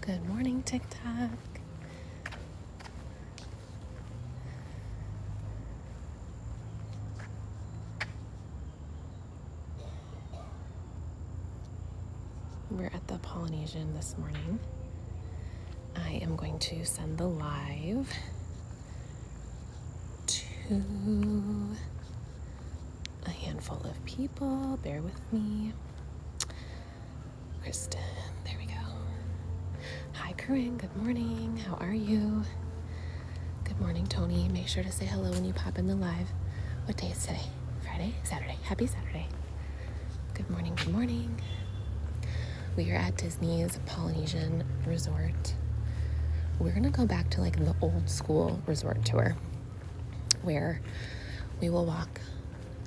Good morning, TikTok. We're at the Polynesian this morning. I am going to send the live to a handful of people. Bear with me. Kristen, there we go. Hi, Corinne. Good morning. How are you? Good morning, Tony. Make sure to say hello when you pop in the live. What day is today? Friday? Saturday. Happy Saturday. Good morning. Good morning. We are at Disney's Polynesian Resort. We're gonna go back to like the old school resort tour where we will walk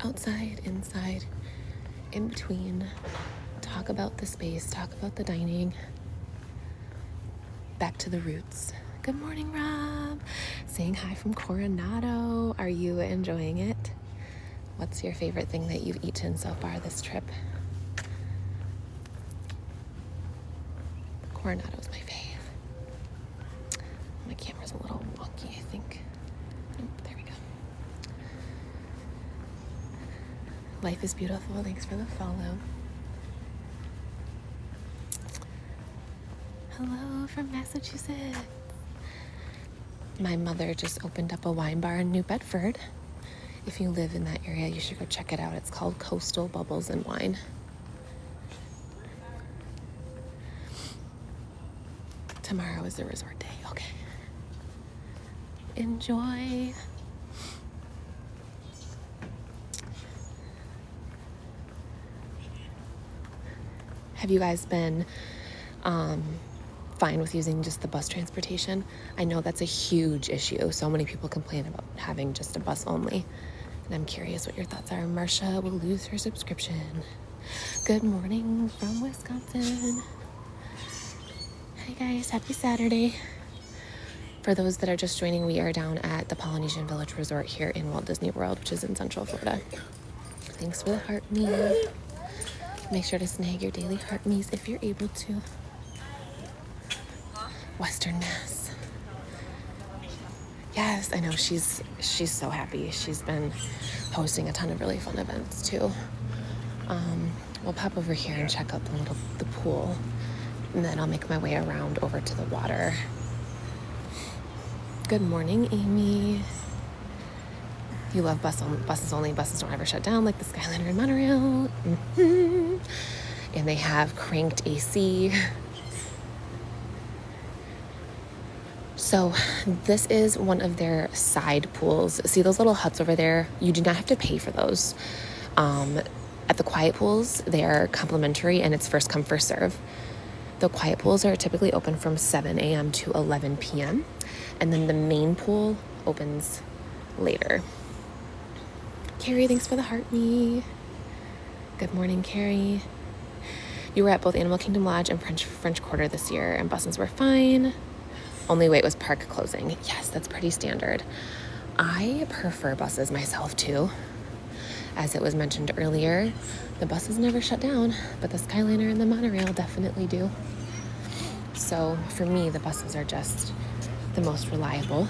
outside, inside, in between, talk about the space, talk about the dining, back to the roots. Good morning, Rob. Saying hi from Coronado. Are you enjoying it? What's your favorite thing that you've eaten so far this trip? Coronado's my fave. My camera's a little wonky, I think. Nope, there we go. Life is beautiful. Thanks for the follow. Hello from Massachusetts. My mother just opened up a wine bar in New Bedford. If you live in that area, you should go check it out. It's called Coastal Bubbles and Wine. Tomorrow is the resort day. Okay. Enjoy. Have you guys been fine with using just the bus transportation? I know that's a huge issue. So many people complain about having just a bus only. And I'm curious what your thoughts are. Marcia will lose her subscription. Good morning from Wisconsin. Hi guys, happy Saturday. For those that are just joining, we are down at the Polynesian Village Resort here in Walt Disney World, which is in Central Florida. Thanks for the heart me. Make sure to snag your daily heart me's if you're able to. Western Mass. Yes, I know she's so happy. She's been hosting a ton of really fun events too. We'll pop over here and check out the pool. And then I'll make my way around over to the water. Good morning, Amy. You love buses only. Buses don't ever shut down like the Skyliner and Monorail. Mm-hmm. And they have cranked AC. So this is one of their side pools. See those little huts over there? You do not have to pay for those. At the quiet pools, they are complimentary and it's first come, first serve. The quiet pools are typically open from 7 a.m. to 11 p.m. And then the main pool opens later. Carrie, thanks for the heart me. Good morning, Carrie. You were at both Animal Kingdom Lodge and French Quarter this year and buses were fine. Only wait was park closing. Yes, that's pretty standard. I prefer buses myself too. As it was mentioned earlier, the buses never shut down, but the Skyliner and the Monorail definitely do. So for me, the buses are just the most reliable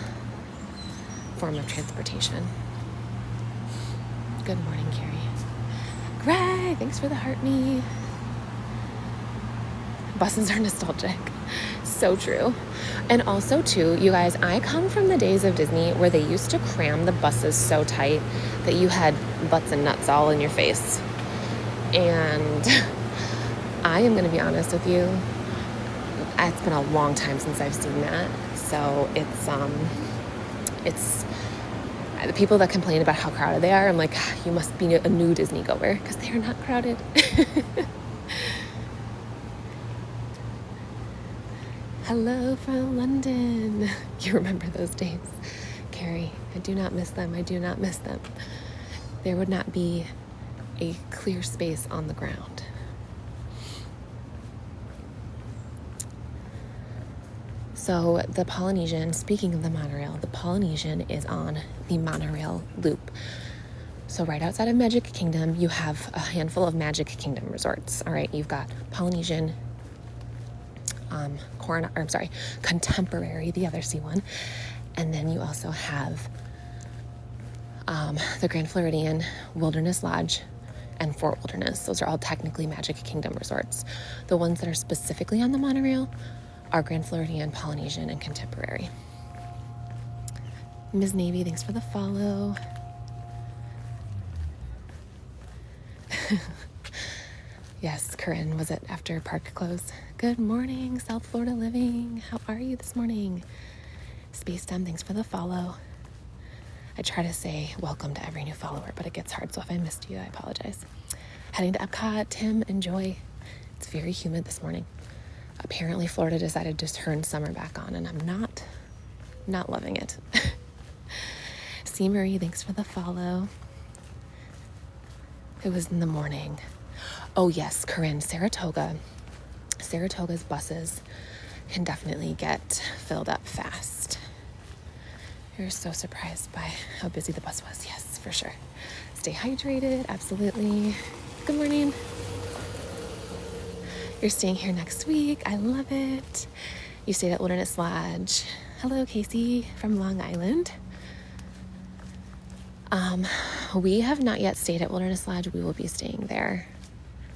form of transportation. Good morning, Carrie. Greg, thanks for the heart me. Buses are nostalgic. So true. And also too, you guys, I come from the days of Disney where they used to cram the buses so tight that you had butts and nuts all in your face. And I am going to be honest with you, it's been a long time since I've seen that. So it's the people that complain about how crowded they are, I'm like, you must be a new Disney goer because they are not crowded. Hello from London. You remember those days. Carrie, I do not miss them. I do not miss them. There would not be a clear space on the ground. So the Polynesian, speaking of the monorail, the Polynesian is on the monorail loop. So right outside of Magic Kingdom, you have a handful of Magic Kingdom resorts. All right, you've got Polynesian, Contemporary, the other C1. And then you also have the Grand Floridian, Wilderness Lodge, and Fort Wilderness. Those are all technically Magic Kingdom resorts. The ones that are specifically on the monorail are Grand Floridian, Polynesian, and Contemporary. Ms. Navy, thanks for the follow. Yes, Corinne, was it after park close? Good morning, South Florida Living. How are you this morning? Space Time, thanks for the follow. I try to say welcome to every new follower, but it gets hard, so if I missed you, I apologize. Heading to Epcot, Tim, enjoy. It's very humid this morning. Apparently, Florida decided to turn summer back on, and I'm not loving it. C. Marie, thanks for the follow. It was in the morning. Oh yes, Corinne, Saratoga's buses can definitely get filled up fast. You're so surprised by how busy the bus was. Yes, for sure. Stay hydrated, absolutely. Good morning. You're staying here next week. I love it. You stayed at Wilderness Lodge. Hello, Casey from Long Island. We have not yet stayed at Wilderness Lodge. We will be staying there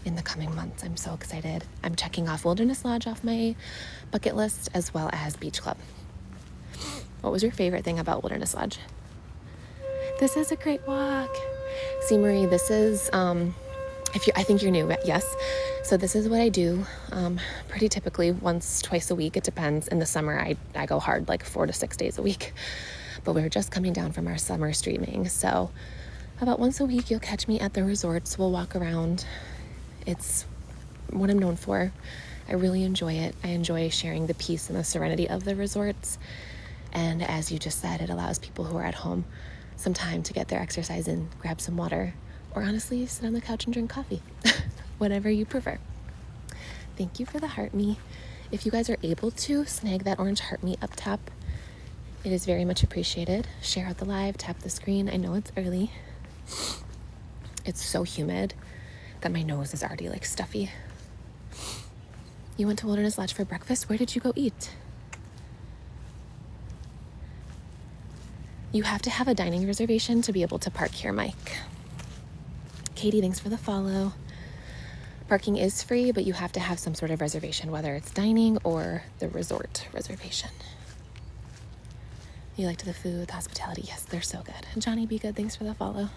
in the coming months. I'm so excited. I'm checking off Wilderness Lodge off my bucket list as well as Beach Club. What was your favorite thing about Wilderness Lodge? This is a great walk. See, Marie, this is, I think you're new, yes. So this is what I do pretty typically once, twice a week. It depends. In the summer, I go hard like 4 to 6 days a week. But we're just coming down from our summer streaming. So about once a week, you'll catch me at the resorts. We'll walk around. It's what I'm known for. I really enjoy it. I enjoy sharing the peace and the serenity of the resorts. And as you just said, it allows people who are at home some time to get their exercise in, grab some water, or honestly, sit on the couch and drink coffee. Whatever you prefer. Thank you for the heart me. If you guys are able to, snag that orange heart me up top. It is very much appreciated. Share out the live, tap the screen. I know it's early. It's so humid that my nose is already like stuffy. You went to Wilderness Lodge for breakfast? Where did you go eat? You have to have a dining reservation to be able to park here, Mike. Katie, thanks for the follow. Parking is free, but you have to have some sort of reservation, whether it's dining or the resort reservation. You liked the food, the hospitality. Yes, they're so good. Johnny, be good. Thanks for the follow.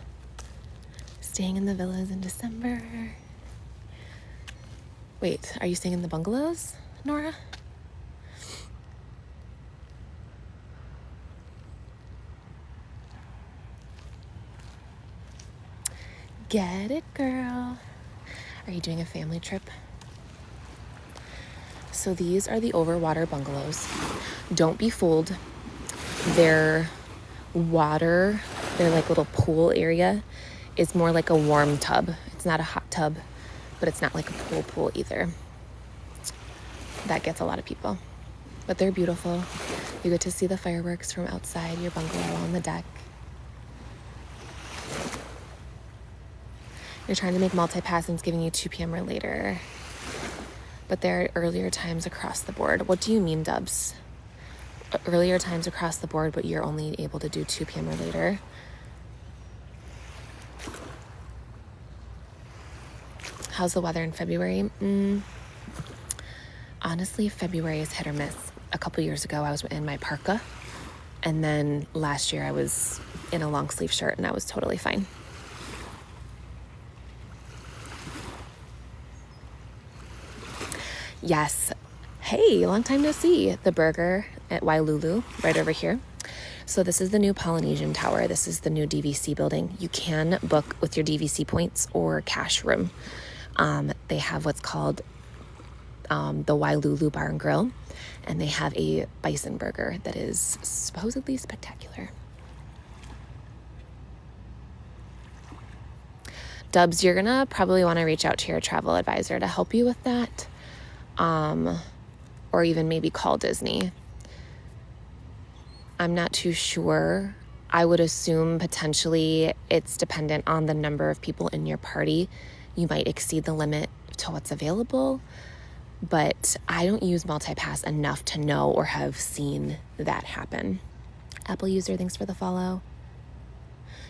Staying in the villas in December. Wait, are you staying in the bungalows, Nora? Get it, girl. Are you doing a family trip? So these are the overwater bungalows. Don't be fooled. Their water, their like little pool area is more like a warm tub. It's not a hot tub, but it's not like a pool either. That gets a lot of people, but they're beautiful. You get to see the fireworks from outside your bungalow on the deck. You're trying to make multi-pass and it's giving you 2 p.m. or later, but there are earlier times across the board. What do you mean, Dubs? Earlier times across the board, but you're only able to do 2 p.m. or later. How's the weather in February? Honestly, February is hit or miss. A couple years ago, I was in my parka, and then last year I was in a long sleeve shirt, and I was totally fine. Yes. Hey, long time no see. The burger at Wailulu, right over here. So this is the new Polynesian Tower. This is the new DVC building. You can book with your DVC points or cash room. They have what's called the Wailulu Bar and Grill, and they have a bison burger that is supposedly spectacular. Dubs, you're gonna probably want to reach out to your travel advisor to help you with that. Or even maybe call Disney. I'm not too sure. I would assume potentially it's dependent on the number of people in your party. You might exceed the limit to what's available. but I don't use multipass enough to know or have seen that happen. Apple user, thanks for the follow.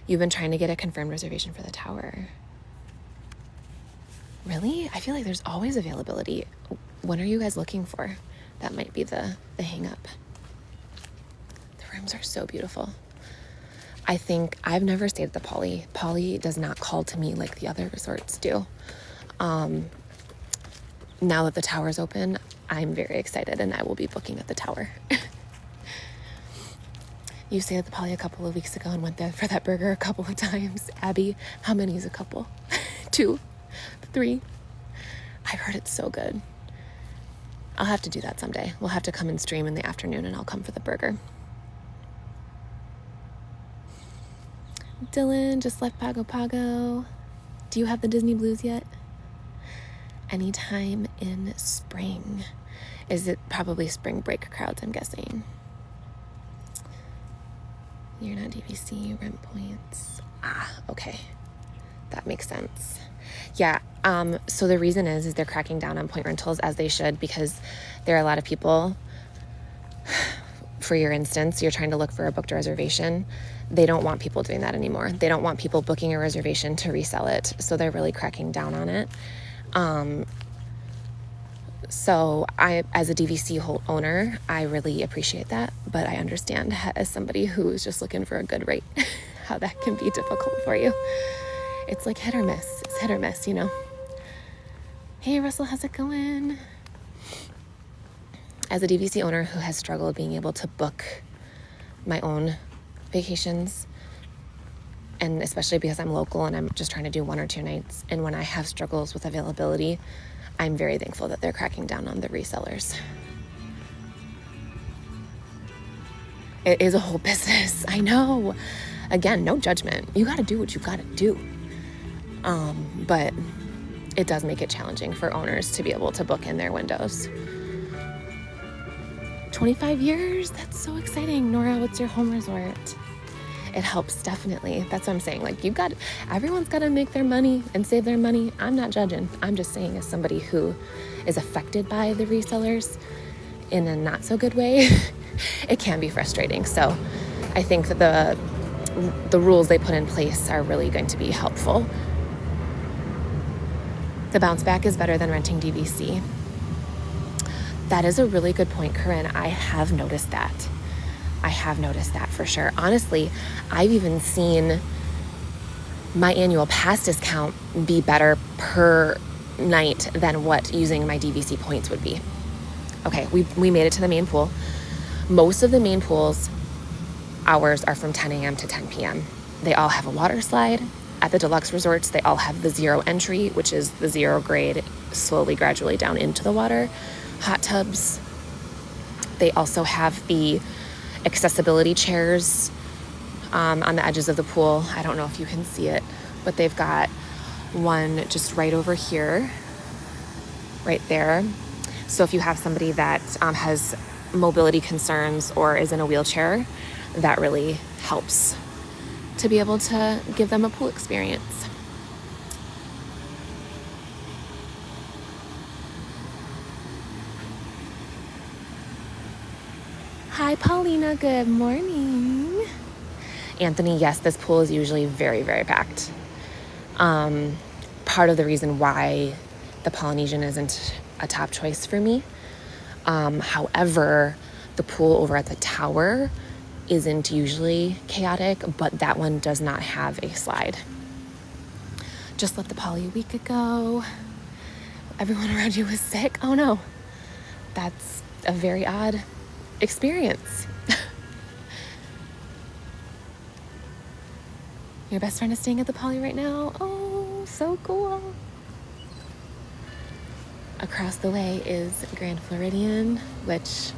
You've been trying to get a confirmed reservation for the tower. Really? I feel like there's always availability. When are you guys looking for? That might be the hang up. The rooms are so beautiful. I think I've never stayed at the Poly. Poly does not call to me like the other resorts do. Now that the tower's open, I'm very excited and I will be booking at the tower. You stayed at the Poly a couple of weeks ago and went there for that burger a couple of times. Abby, how many is a couple? 2, 3. I've heard it's so good. I'll have to do that someday. We'll have to come and stream in the afternoon and I'll come for the burger. Dylan just left Pago Pago. Do you have the Disney Blues yet? Anytime in spring. Is it probably spring break crowds, I'm guessing? You're not DVC, rent points. Okay. That makes sense. Yeah, so the reason is they're cracking down on point rentals, as they should, because there are a lot of people, for your instance, you're trying to look for a booked reservation. They don't want people doing that anymore. They don't want people booking a reservation to resell it, so they're really cracking down on it. So I, as a DVC owner, I really appreciate that, but I understand as somebody who is just looking for a good rate, how that can be difficult for you. It's like hit or miss. It's hit or miss, you know. Hey, Russell, how's it going? As a DVC owner who has struggled being able to book my own vacations, and especially because I'm local and I'm just trying to do 1 or 2 nights, and when I have struggles with availability, I'm very thankful that they're cracking down on the resellers. It is a whole business. I know. Again, no judgment. You got to do what you got to do. But it does make it challenging for owners to be able to book in their windows. 25 years? That's so exciting. Nora, what's your home resort? It helps, definitely. That's what I'm saying. Like, everyone's got to make their money and save their money. I'm not judging. I'm just saying, as somebody who is affected by the resellers in a not so good way, it can be frustrating. So I think that the rules they put in place are really going to be helpful. The bounce back is better than renting DVC. That is a really good point, Corinne. I have noticed that. For sure. Honestly, I've even seen my annual pass discount be better per night than what using my DVC points would be. Okay, we made it to the main pool. Most of the main pools hours are from 10 a.m. to 10 p.m. They all have a water slide. At the deluxe resorts, they all have the 0 entry, which is the 0 grade, slowly, gradually down into the water. Hot tubs. They also have the accessibility chairs on the edges of the pool. I don't know if you can see it, but they've got one just right over here, right there. So if you have somebody that has mobility concerns or is in a wheelchair, that really helps to be able to give them a pool experience. Hi, Paulina. Good morning. Anthony, yes, this pool is usually very, very packed. Part of the reason why the Polynesian isn't a top choice for me. However, the pool over at the tower isn't usually chaotic, but that one does not have a slide. Just left the Poly a week ago. Everyone around you was sick. Oh no, that's a very odd experience. Your best friend is staying at the Poly right now. Oh, so cool. Across the way is Grand Floridian, which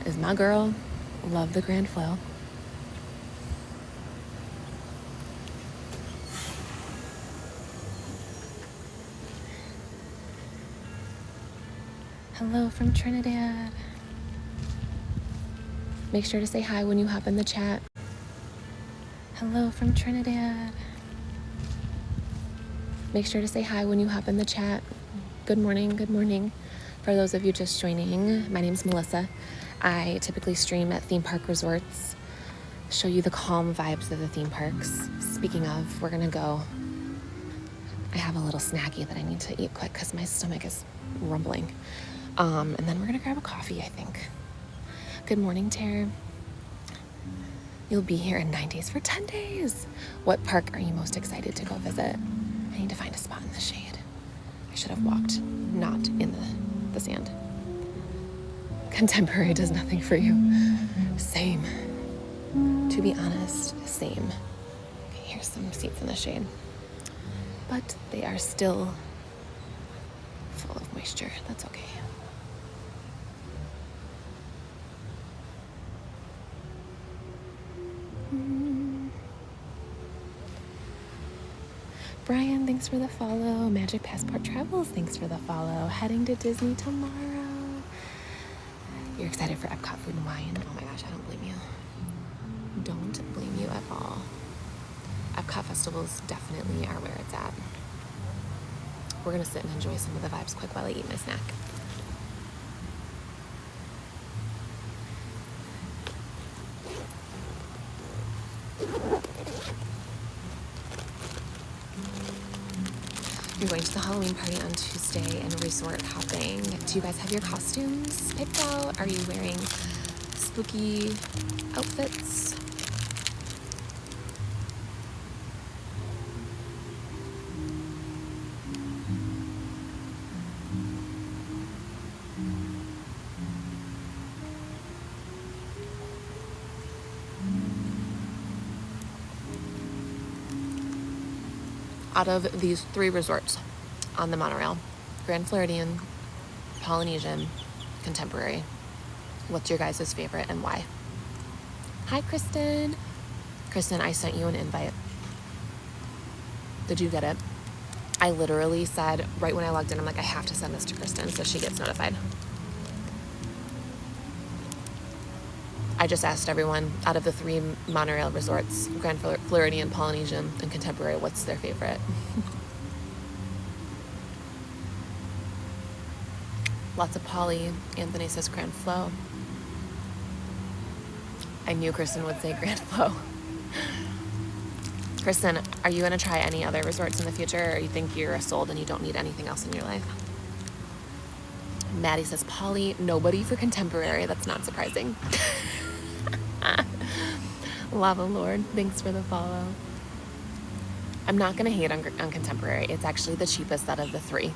is my girl. Love the Grand Flo. Hello from Trinidad. Make sure to say hi when you hop in the chat. Hello from Trinidad. Make sure to say hi when you hop in the chat. Good morning, good morning. For those of you just joining, my name's Melissa. I typically stream at theme park resorts, show you the calm vibes of the theme parks. Speaking of, we're gonna go. I have a little snacky that I need to eat quick because my stomach is rumbling. And then we're gonna grab a coffee, I think. Good morning, Tara. You'll be here in 9 days for 10 days. What park are you most excited to go visit? I need to find a spot in the shade. I should have walked, not in the sand. Contemporary does nothing for you. Same. To be honest, same. Okay, here's some seats in the shade. But they are still full of moisture. That's okay. Brian, thanks for the follow. Magic Passport Travels, thanks for the follow. Heading to Disney tomorrow. You're excited for Epcot food and wine? Oh my gosh, I don't blame you. Don't blame you at all. Epcot festivals definitely are where it's at. We're gonna sit and enjoy some of the vibes quick while I eat my snack. You're going to the Halloween party on Tuesday and resort hopping. Do you guys have your costumes picked out? Are you wearing spooky outfits? Out of these 3 resorts on the monorail, Grand Floridian, Polynesian, Contemporary, what's your guys' favorite and why? Hi, Kristen. Kristen, I sent you an invite. Did you get it? I literally said, right when I logged in, I'm like, I have to send this to Kristen so she gets notified. I just asked everyone out of the 3 monorail resorts, Grand Floridian, Polynesian, and Contemporary, what's their favorite? Lots of Polly. Anthony says Grand Flo. I knew Kristen would say Grand Flo. Kristen, are you going to try any other resorts in the future, or you think you're sold and you don't need anything else in your life? Maddie says Polly. Nobody for Contemporary. That's not surprising. Lava Lord, thanks for the follow. I'm not gonna hate on Contemporary. It's actually the cheapest out of the 3,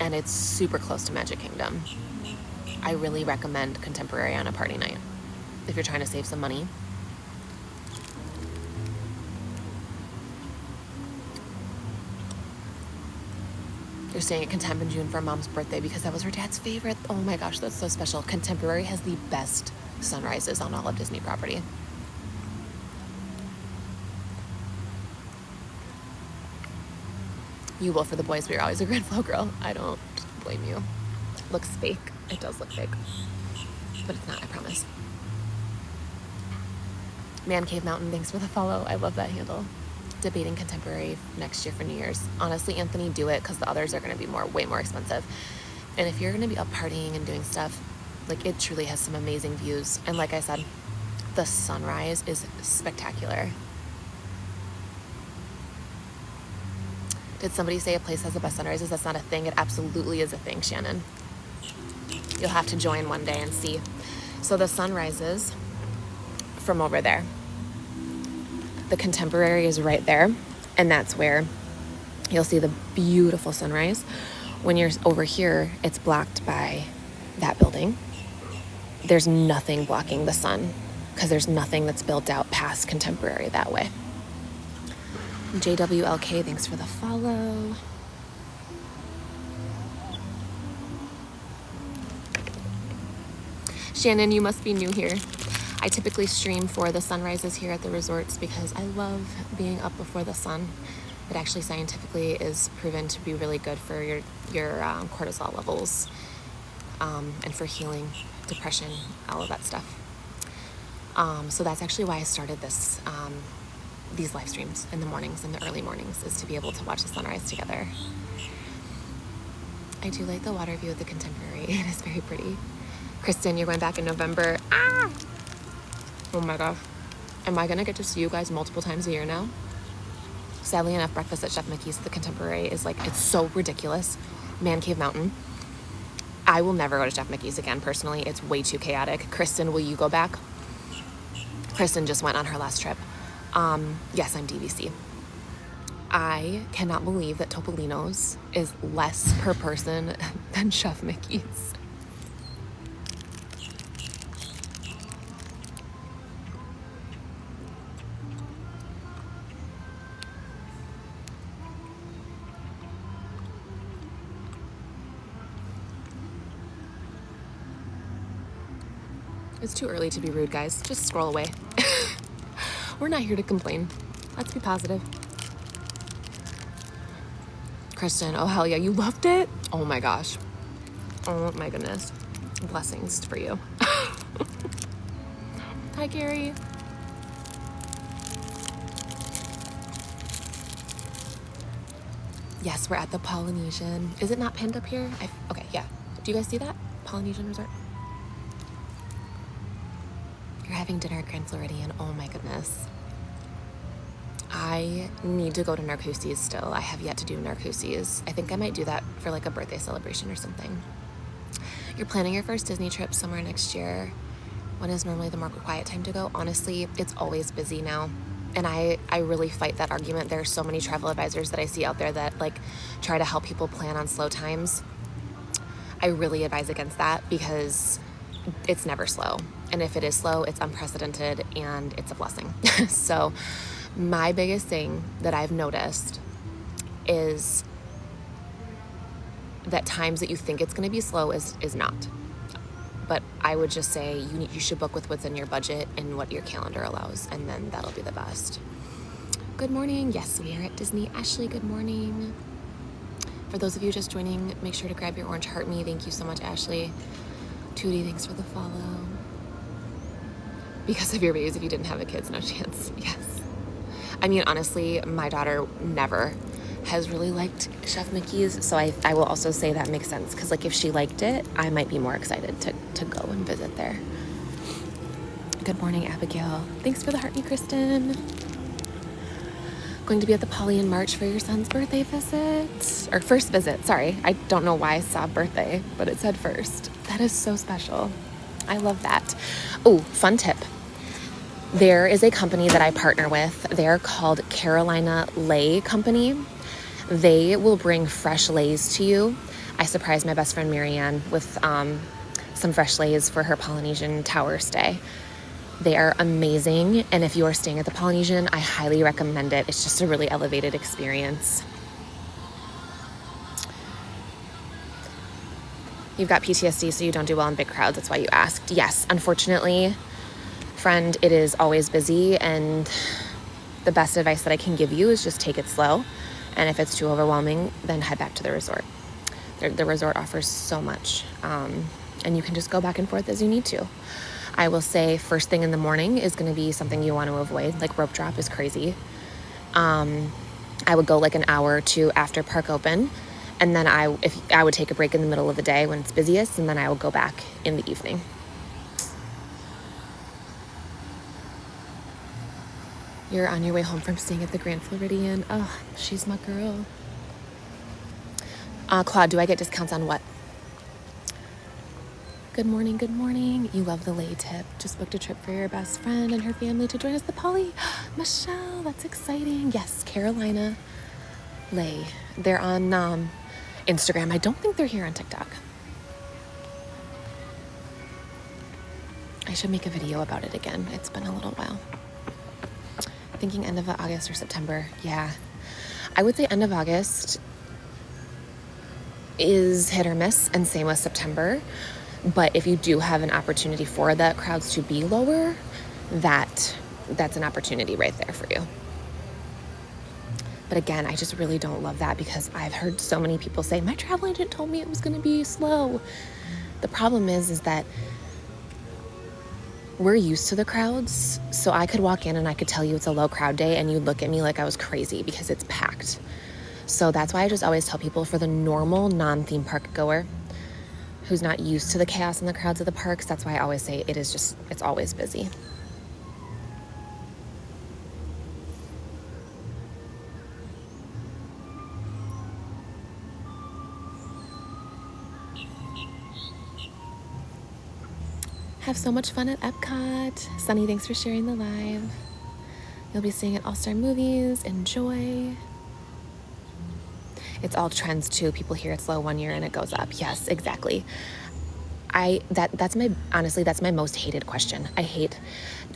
and it's super close to Magic Kingdom. I really recommend Contemporary on a party night if you're trying to save some money. You're staying at Contemp in June for Mom's birthday because that was her dad's favorite. Oh my gosh, that's so special. Contemporary has the best sunrises on all of Disney property. You will for the boys, but you're always a Grand Flow girl. I don't blame you. Looks fake. It does look fake. But it's not, I promise. Man Cave Mountain, thanks for the follow. I love that handle. Debating Contemporary next year for New Year's. Honestly, Anthony, do it because the others are going to be way more expensive. And if you're going to be up partying and doing stuff, like, it truly has some amazing views. And like I said, the sunrise is spectacular. Did somebody say a place has the best sunrises? That's not a thing. It absolutely is a thing, Shannon. You'll have to join one day and see. So the sunrises from over there. The Contemporary is right there, and that's where you'll see the beautiful sunrise. When you're over here, it's blocked by that building. There's nothing blocking the sun because there's nothing that's built out past Contemporary that way. JWLK, thanks for the follow. Shannon, you must be new here. I typically stream for the sunrises here at the resorts because I love being up before the sun. It actually scientifically is proven to be really good for your cortisol levels and for healing depression, all of that stuff. So that's actually why I started this these live streams in the mornings, in the early mornings, is to be able to watch the sunrise together. I do like the water view of the Contemporary. It is very pretty. Kristen, you're going back in November. Ah! Oh my gosh. Am I gonna get to see you guys multiple times a year now? Sadly enough, breakfast at Chef Mickey's, the Contemporary, is like, it's so ridiculous. Man Cave Mountain. I will never go to Chef Mickey's again, personally. It's way too chaotic. Kristen, will you go back? Kristen just went on her last trip. Yes, I'm DVC. I cannot believe that Topolino's is less per person than Chef Mickey's. It's too early to be rude, guys. Just scroll away. We're not here to complain. Let's be positive. Kristen, oh hell yeah, you loved it? Oh my gosh. Oh my goodness. Blessings for you. Hi, Gary. Yes, we're at the Polynesian. Is it not pinned up here? Okay, yeah. Do you guys see that? Polynesian Resort. You're having dinner at Grand Floridian. Oh my goodness. I need to go to Narcoossee's still. I have yet to do Narcoossee's. I think I might do that for like a birthday celebration or something. You're planning your first Disney trip somewhere next year. When is normally the more quiet time to go? Honestly, it's always busy now. And I really fight that argument. There are so many travel advisors that I see out there that like try to help people plan on slow times. I really advise against that because it's never slow. And if it is slow, it's unprecedented and it's a blessing. So my biggest thing that I've noticed is that times that you think it's going to be slow is not. But I would just say you should book with what's in your budget and what your calendar allows, and then that'll be the best. Good morning. Yes, we are at Disney. Ashley, good morning. For those of you just joining, make sure to grab your orange heart me. Thank you so much, Ashley. Tootie, thanks for the follow. Because of your babies, if you didn't have a kid, no chance. Yes. I mean, honestly, my daughter never has really liked Chef Mickey's, so I will also say that makes sense, because like if she liked it, I might be more excited to go and visit there. Good morning, Abigail. Thanks for the heart me, Kristen. Going to be at the Poly in March for your son's birthday visit, or first visit, sorry. I don't know why I saw birthday, but it said first. That is so special. I love that. Oh, fun tip. There is a company that I partner with. They're called Carolina Lay Company. They will bring fresh lays to you. I surprised my best friend Marianne with some fresh lays for her Polynesian tower stay. They are amazing, and if you are staying at the Polynesian, I highly recommend it. It's just a really elevated experience. You've got PTSD, so you don't do well in big crowds. That's why you asked. Yes, unfortunately, friend, it is always busy, and the best advice that I can give you is just take it slow. And if it's too overwhelming, then head back to the resort. The resort offers so much, and you can just go back and forth as you need to. I will say first thing in the morning is going to be something you want to avoid, like rope drop is crazy. I would go like an hour or two after park open, and then I would take a break in the middle of the day when it's busiest, and then I will go back in the evening. You're on your way home from staying at the Grand Floridian. Oh, she's my girl. Claude, do I get discounts on what? Good morning, good morning. You love the lay tip. Just booked a trip for your best friend and her family to join us at the Poly. Michelle, that's exciting. Yes, Carolina Lay. They're on Instagram. I don't think they're here on TikTok. I should make a video about it again. It's been a little while. Thinking end of August or September. Yeah. I would say end of August is hit or miss, and same with September. But if you do have an opportunity for the crowds to be lower, that's an opportunity right there for you. But again, I just really don't love that, because I've heard so many people say, my travel agent told me it was going to be slow. The problem is that we're used to the crowds, so I could walk in and I could tell you it's a low crowd day and you'd look at me like I was crazy because it's packed. So that's why I just always tell people, for the normal non-theme park goer who's not used to the chaos and the crowds of the parks, that's why I always say it's always busy. Have so much fun at Epcot. Sunny, thanks for sharing the live. You'll be seeing at All-Star Movies. Enjoy. It's all trends too. People hear it's low one year and it goes up. Yes, exactly. That's my most hated question. I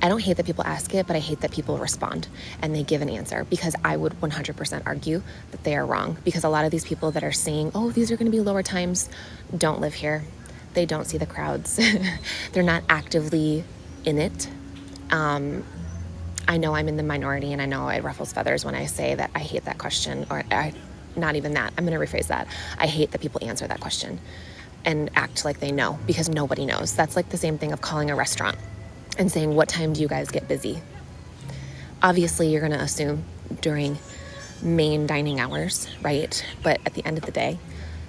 don't hate that people ask it, but I hate that people respond and they give an answer, because I would 100% argue that they are wrong, because a lot of these people that are saying, oh, these are going to be lower times, don't live here. They don't see the crowds. They're not actively in it. I know I'm in the minority, and I know it ruffles feathers when I say that I hate that question, or not even that. I'm going to rephrase that. I hate that people answer that question and act like they know, because nobody knows. That's like the same thing of calling a restaurant and saying, what time do you guys get busy? Obviously, you're going to assume during main dining hours, right? But at the end of the day,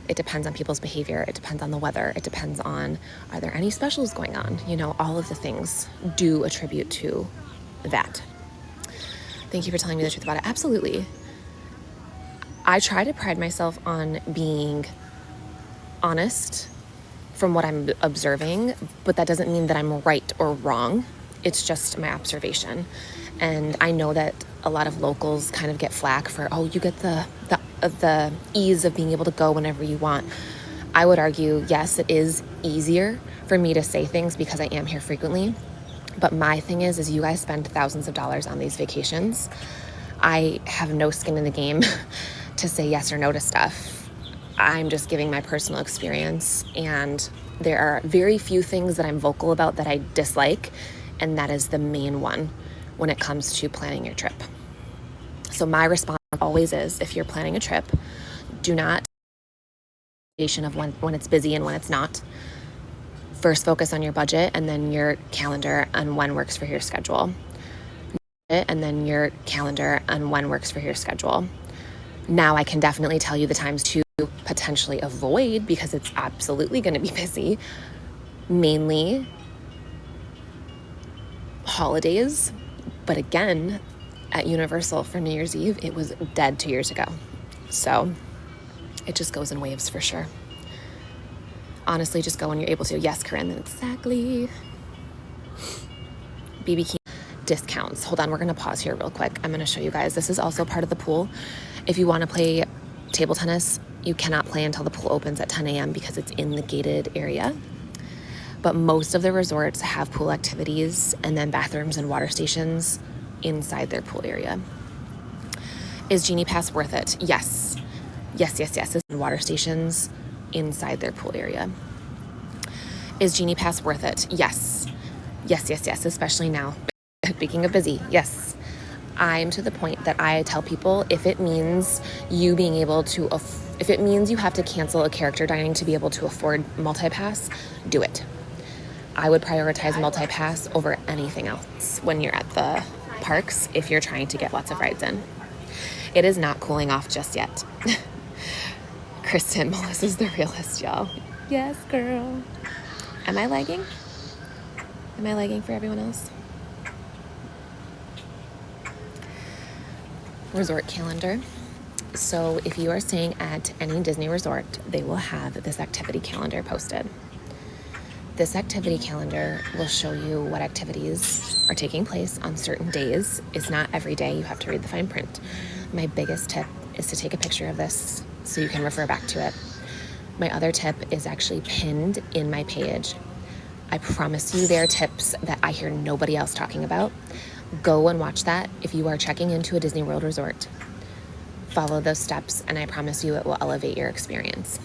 it depends on people's behavior. It depends on the weather. It depends on, are there any specials going on? All of the things do attribute to that. Thank you for telling me the truth about it. Absolutely. I try to pride myself on being honest from what I'm observing, but that doesn't mean that I'm right or wrong. It's just my observation. And I know that a lot of locals kind of get flack for, oh, you get the ease of being able to go whenever you want. I would argue, yes, it is easier for me to say things because I am here frequently. But my thing is you guys spend thousands of dollars on these vacations. I have no skin in the game to say yes or no to stuff. I'm just giving my personal experience, and there are very few things that I'm vocal about that I dislike, and that is the main one when it comes to planning your trip. So my response always is, if you're planning a trip, do not of when it's busy and when it's not. First focus on your budget and then your calendar and when works for your schedule. And then your calendar and when works for your schedule. Now I can definitely tell you the times to potentially avoid, because it's absolutely going to be busy. Mainly holidays. But again, at Universal for New Year's Eve, it was dead 2 years ago. So it just goes in waves for sure. Honestly, just go when you're able to. Yes, Corinne, exactly. BB King discounts. Hold on, we're going to pause here real quick. I'm going to show you guys. This is also part of the pool. If you want to play table tennis, you cannot play until the pool opens at 10 a.m. because it's in the gated area. But most of the resorts have pool activities and then bathrooms and water stations inside their pool area. Is Genie Pass worth it? Yes. Yes. And water stations inside their pool area. Is Genie Pass worth it? Yes. Yes, especially now. Speaking of busy, yes. I'm to the point that I tell people, if it means you being able to, if it means you have to cancel a character dining to be able to afford multi-pass, do it. I would prioritize multi-pass over anything else when you're at the parks if you're trying to get lots of rides in. It is not cooling off just yet. Kristen, Melissa's the realist, y'all. Yes, girl. Am I lagging? Am I lagging for everyone else? Resort calendar. So if you are staying at any Disney resort, they will have this activity calendar posted. This activity calendar will show you what activities are taking place on certain days. It's not every day. You have to read the fine print. My biggest tip is to take a picture of this so you can refer back to it. My other tip is actually pinned in my page. I promise you there are tips that I hear nobody else talking about. Go and watch that if you are checking into a Disney World resort. Follow those steps, and I promise you it will elevate your experience.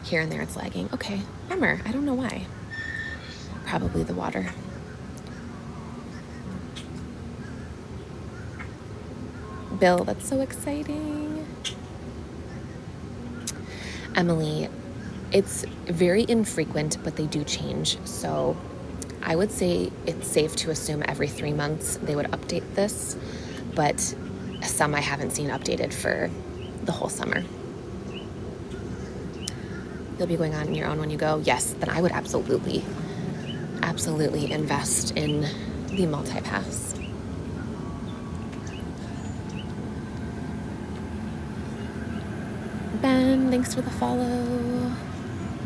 Here and there it's lagging. Okay, bummer. I don't know why. Probably the water. Bill, that's so exciting. Emily, it's very infrequent, but they do change. So I would say it's safe to assume every 3 months they would update this. But some I haven't seen updated for the whole summer. You'll be going on your own when you go? Yes, then I would absolutely invest in the multi-pass. Ben, thanks for the follow.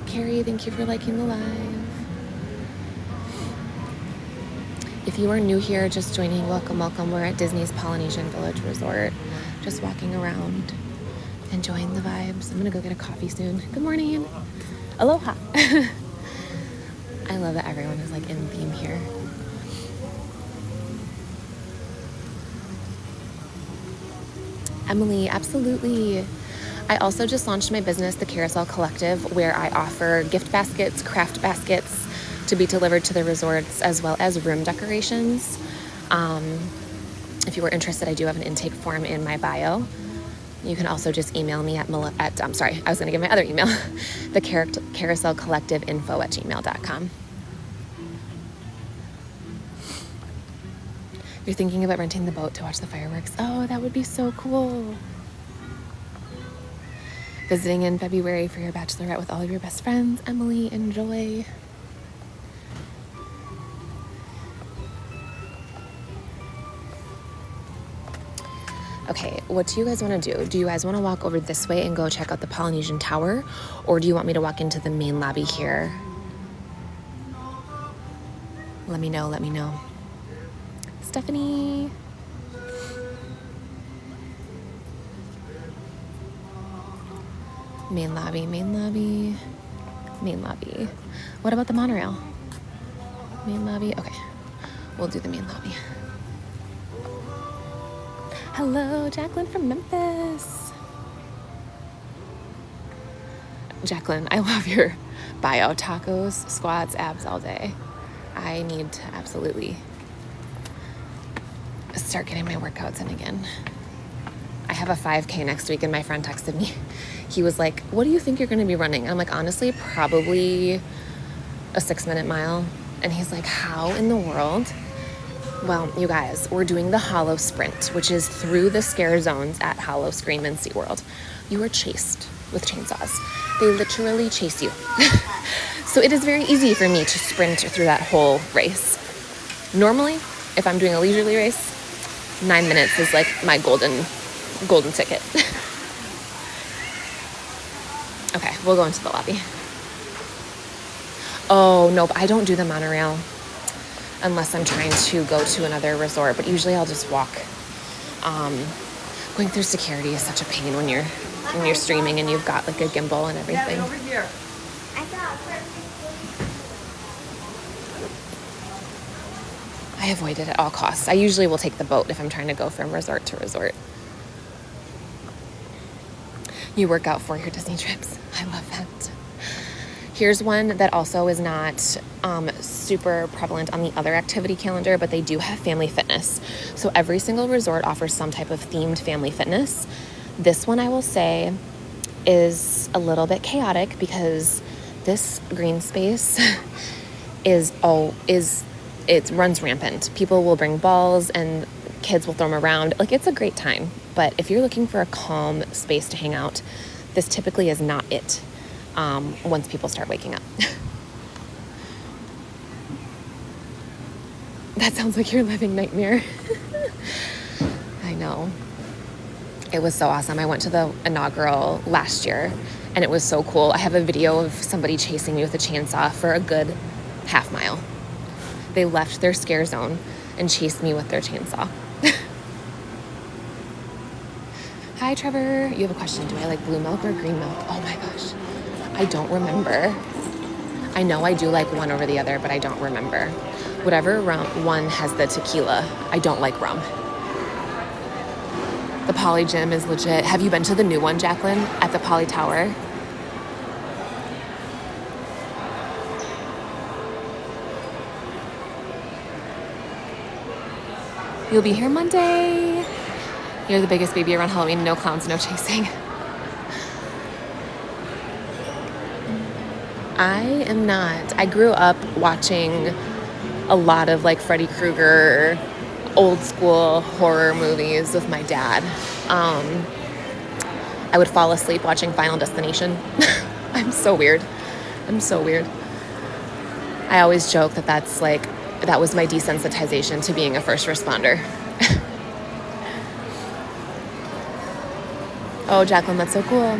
Carrie, thank you for liking the live. If you are new here, just joining, welcome, welcome. We're at Disney's Polynesian Village Resort, just walking around, enjoying the vibes. I'm gonna go get a coffee soon. Good morning. Aloha. I love that everyone is like in theme here. Emily, absolutely. I also just launched my business, the Carousel Collective, where I offer gift baskets, craft baskets to be delivered to the resorts, as well as room decorations. If you were interested, I do have an intake form in my bio. You can also just email me I'm sorry, I was gonna give my other email, the Carousel Collective info@gmail.com. You're thinking about renting the boat to watch the fireworks. Oh, that would be so cool. Visiting in February for your bachelorette with all of your best friends. Emily, enjoy. Okay, what do you guys want to do? Do you guys want to walk over this way and go check out the Polynesian Tower? Or do you want me to walk into the main lobby here? Let me know, let me know. Stephanie. Main lobby, main lobby, main lobby. What about the monorail? Main lobby, okay. We'll do the main lobby. Hello, Jacqueline from Memphis. Jacqueline, I love your bio. Tacos, squats, abs all day. I need to absolutely start getting my workouts in again. I have a 5K next week and my friend texted me. He was like, what do you think you're gonna be running? I'm like, honestly, probably a 6-minute mile. And he's like, how in the world? Well, you guys, we're doing the Hollow Sprint, which is through the scare zones at Hollow Scream and SeaWorld. You are chased with chainsaws. They literally chase you. So it is very easy for me to sprint through that whole race. Normally, if I'm doing a leisurely race, 9 minutes is like my golden ticket. Okay, we'll go into the lobby. Oh, no, I don't do the monorail unless I'm trying to go to another resort, but usually I'll just walk. Going through security is such a pain when you're streaming and you've got like a gimbal and everything. Over here. I avoid it at all costs. I usually will take the boat if I'm trying to go from resort to resort. You work out for your Disney trips. I love that. Here's one that also is not super prevalent on the other activity calendar, but they do have family fitness. So every single resort offers some type of themed family fitness. This one, I will say, is a little bit chaotic because this green space it runs rampant. People will bring balls and kids will throw them around. Like, it's a great time. But if you're looking for a calm space to hang out, this typically is not it once people start waking up. That sounds like your living nightmare. I know. It was so awesome. I went to the inaugural last year and it was so cool. I have a video of somebody chasing me with a chainsaw for a good half mile. They left their scare zone and chased me with their chainsaw. Hi, Trevor. You have a question. Do I like blue milk or green milk? Oh my gosh. I don't remember. I know I do like one over the other, but I don't remember. Whatever one has the tequila, I don't like rum. The Poly Gym is legit. Have you been to the new one, Jacqueline, at the Poly Tower? You'll be here Monday. You're the biggest baby around Halloween. No clowns, no chasing. I am not. I grew up watching a lot of like Freddy Krueger, old school horror movies with my dad. I would fall asleep watching Final Destination. I'm so weird. I'm so weird. I always joke that that was my desensitization to being a first responder. Oh, Jacqueline, that's so cool.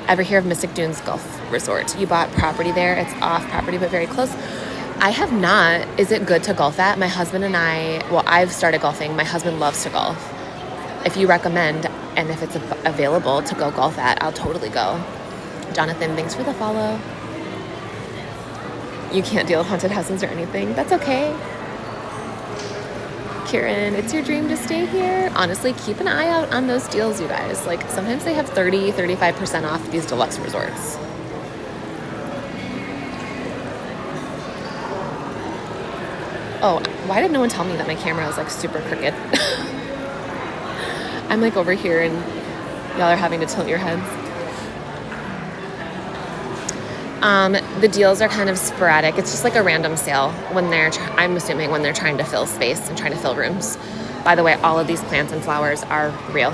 Ever hear of Mystic Dunes Golf Resort? You bought property there. It's off property, but very close. I have not. Is it good to golf at? My husband and I've started golfing. My husband loves to golf. If you recommend, and if it's available to go golf at, I'll totally go. Jonathan, thanks for the follow. You can't deal with haunted houses or anything. That's okay. Kieran, it's your dream to stay here. Honestly, keep an eye out on those deals, you guys. Like, sometimes they have 30, 35% off these deluxe resorts. Oh, why did no one tell me that my camera is like super crooked? I'm like over here and y'all are having to tilt your heads. The deals are kind of sporadic. It's just like a random sale when I'm assuming when they're trying to fill space and trying to fill rooms. By the way, all of these plants and flowers are real.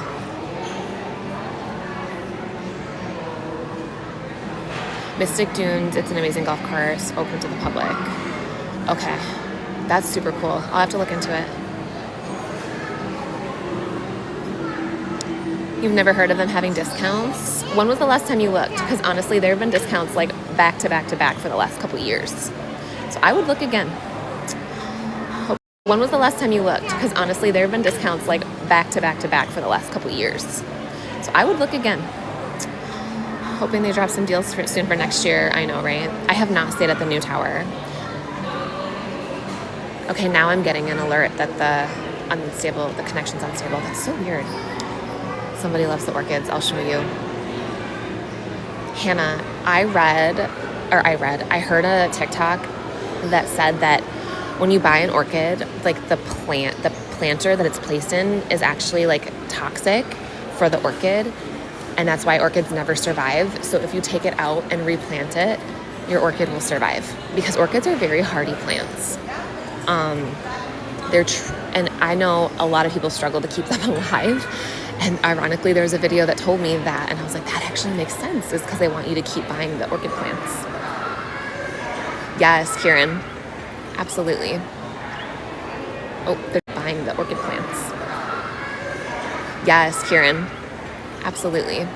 Mystic Dunes, it's an amazing golf course, open to the public. Okay, that's super cool. I'll have to look into it. You've never heard of them having discounts? When was the last time you looked? Because honestly, there have been discounts like back to back to back for the last couple of years. So I would look again. When was the last time you looked? Because honestly, there have been discounts like back to back to back for the last couple of years. So I would look again. Hoping they drop some deals soon for next year. I know, right? I have not stayed at the new tower. Okay, now I'm getting an alert that the connection's unstable. That's so weird. Somebody loves the orchids. I'll show you. Hannah, I heard a TikTok that said that when you buy an orchid, like the planter that it's placed in is actually like toxic for the orchid. And that's why orchids never survive. So if you take it out and replant it, your orchid will survive because orchids are very hardy plants. And I know a lot of people struggle to keep them alive. And ironically, there was a video that told me that, and I was like, that actually makes sense. It's because they want you to keep buying the orchid plants. Yes, Kieran. Absolutely. Oh, they're buying the orchid plants. Yes, Kieran. Absolutely.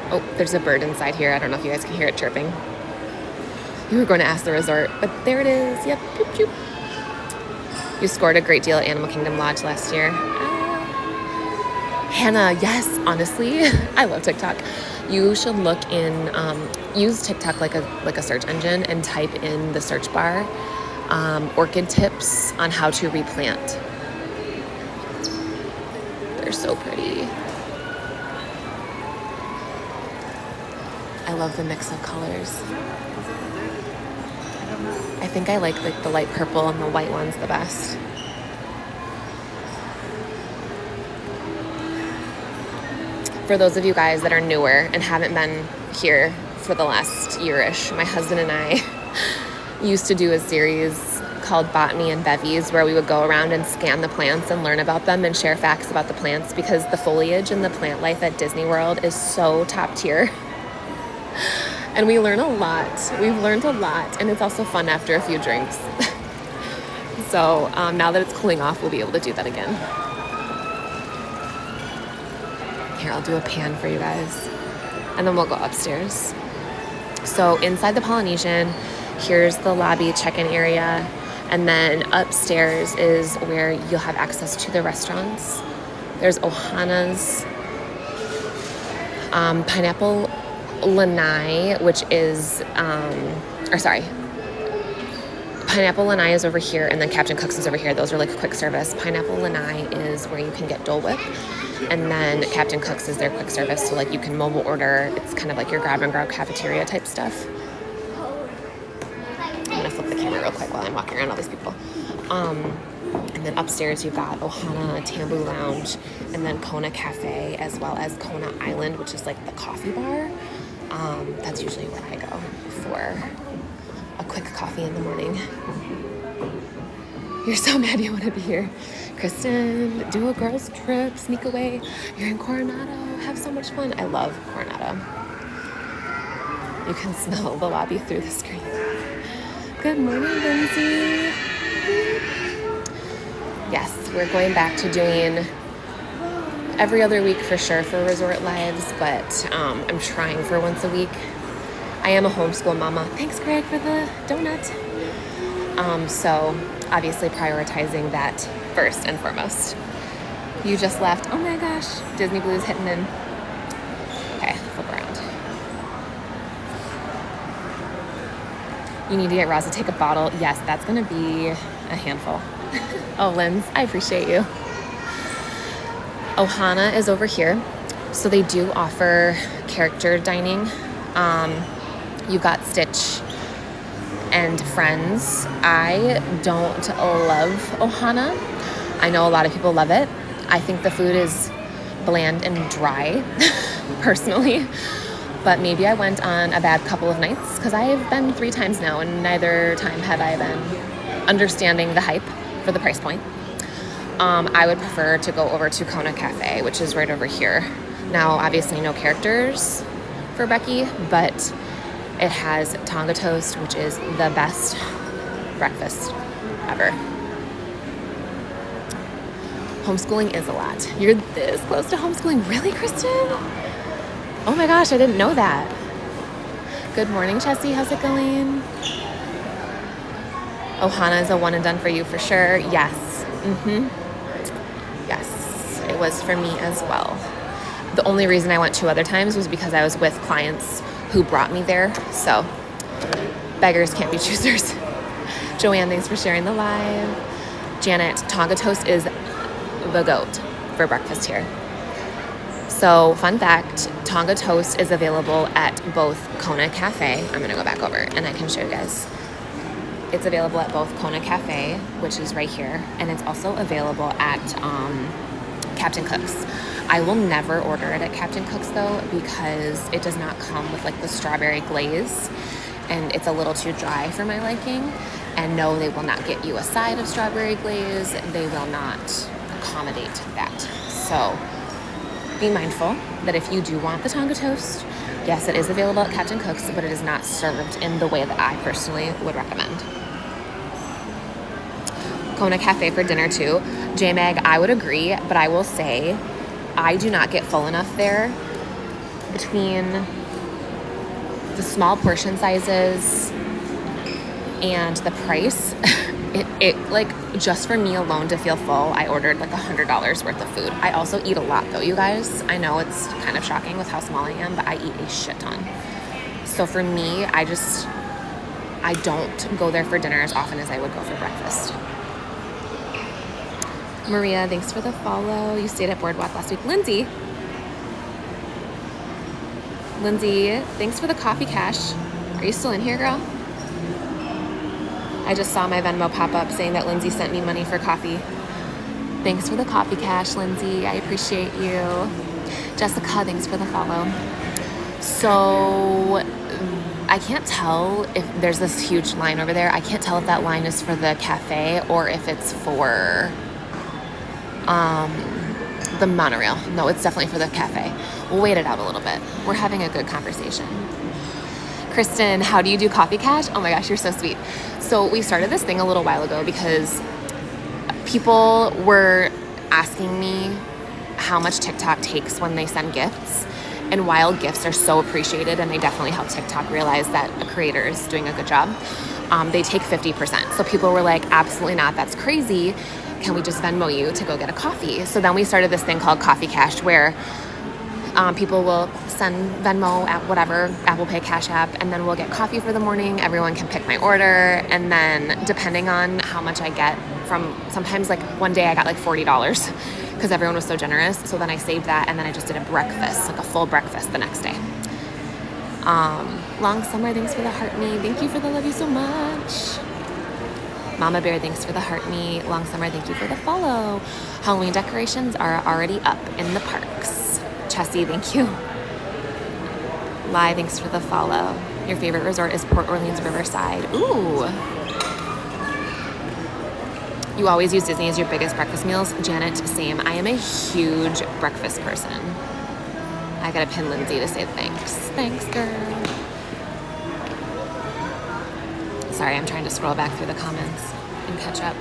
Oh, there's a bird inside here. I don't know if you guys can hear it chirping. You were going to ask the resort, but there it is. Yep, choop, choop. You scored a great deal at Animal Kingdom Lodge last year. Hannah, yes, honestly, I love TikTok. You should look in, use TikTok like a search engine and type in the search bar, orchid tips on how to replant. They're so pretty. I love the mix of colors. I think I like the light purple and the white ones the best. For those of you guys that are newer and haven't been here for the last year-ish, my husband and I used to do a series called Botany and Bevies where we would go around and scan the plants and learn about them and share facts about the plants because the foliage and the plant life at Disney World is so top tier. And we learn a lot. We've learned a lot, and it's also fun after a few drinks. So now that it's cooling off, we'll be able to do that again. Here, I'll do a pan for you guys, and then we'll go upstairs. So inside the Polynesian, here's the lobby check-in area, and then upstairs is where you'll have access to the restaurants. There's Ohana's, Pineapple Lanai, which is, Pineapple Lanai is over here, and then Captain Cook's is over here. Those are like quick service. Pineapple Lanai is where you can get Dole Whip, and then Captain Cook's is their quick service, so like you can mobile order. It's kind of like your grab and go cafeteria type stuff. I'm gonna flip the camera real quick while I'm walking around all these people. And then upstairs you've got Ohana Tambu Lounge, and then Kona Cafe, as well as Kona Island, which is like the coffee bar. That's usually where I go for a quick coffee in the morning. You're so mad you want to be here. Kristen, do a girls trip, sneak away. You're in Coronado. Have so much fun. I love Coronado. You can smell the lobby through the screen. Good morning, Lindsay. Yes, we're going back to doing every other week for sure for Resort Lives, but I'm trying for once a week. I am a homeschool mama. Thanks, Greg, for the donut. So obviously prioritizing that first and foremost. You just left. Oh my gosh. Disney Blues hitting in. Okay, flip around. You need to get Roz to take a bottle. Yes, that's going to be a handful. Oh, Linz, I appreciate you. Ohana is over here. So they do offer character dining. You've got Stitch and Friends. I don't love Ohana. I know a lot of people love it. I think the food is bland and dry, personally. But maybe I went on a bad couple of nights because I've been 3 times now and neither time have I been understanding the hype for the price point. I would prefer to go over to Kona Cafe, which is right over here. Now, obviously no characters for Becky, but it has Tonga toast, which is the best breakfast ever. Homeschooling is a lot. You're this close to homeschooling. Really, Kristen? Oh my gosh, I didn't know that. Good morning, Chessie. How's it going? Ohana is a one and done for you for sure. Yes. Yes, it was for me as well. The only reason I went 2 other times was because I was with clients who brought me there. So beggars can't be choosers. Joanne, thanks for sharing the live. Janet, Tonga toast is the goat for breakfast here. So fun fact, Tonga toast is available at both Kona Cafe. I'm gonna go back over and I can show you guys. It's available at both Kona Cafe, which is right here, and it's also available at Captain Cook's. I will never order it at Captain Cook's though, because it does not come with like the strawberry glaze, and it's a little too dry for my liking. And no, they will not get you a side of strawberry glaze. They will not accommodate that. So be mindful that if you do want the Tonga toast, yes, it is available at Captain Cook's, but it is not served in the way that I personally would recommend. Kona Cafe for dinner too. J-Mag, I would agree, but I will say I do not get full enough there. Between the small portion sizes and the price, it like just for me alone to feel full, I ordered like $100 worth of food. I also eat a lot though, you guys. I know it's kind of shocking with how small I am, but I eat a shit ton. So for me, I don't go there for dinner as often as I would go for breakfast. Maria, thanks for the follow. You stayed at Boardwalk last week. Lindsay, thanks for the coffee cash. Are you still in here, girl? I just saw my Venmo pop up saying that Lindsay sent me money for coffee. Thanks for the coffee cash, Lindsay. I appreciate you. Jessica, thanks for the follow. So I can't tell if there's this huge line over there. I can't tell if that line is for the cafe or if it's for the monorail. No, it's definitely for the cafe. We'll wait it out a little bit. We're having a good conversation. Kristen, how do you do coffee cash? Oh my gosh, you're so sweet. So we started this thing a little while ago because people were asking me how much TikTok takes when they send gifts. And while gifts are so appreciated and they definitely help TikTok realize that a creator is doing a good job, they take 50%. So people were like, absolutely not, that's crazy. Can we just Venmo you to go get a coffee? So then we started this thing called Coffee Cash where people will send Venmo at whatever, Apple Pay, Cash App, and then we'll get coffee for the morning. Everyone can pick my order. And then depending on how much I get from, sometimes like one day I got like $40 because everyone was so generous. So then I saved that and then I just did a breakfast, like a full breakfast the next day. Long Summer, thanks for the heart me. Thank you for the love you so much. Mama Bear, thanks for the heart me. Long Summer, thank you for the follow. Halloween decorations are already up in the parks. Chessie, thank you. Lai, thanks for the follow. Your favorite resort is Port Orleans Riverside. Ooh. You always use Disney as your biggest breakfast meals. Janet, same. I am a huge breakfast person. I gotta pin Lindsay to say thanks. Thanks, girl. Sorry, I'm trying to scroll back through the comments and catch up.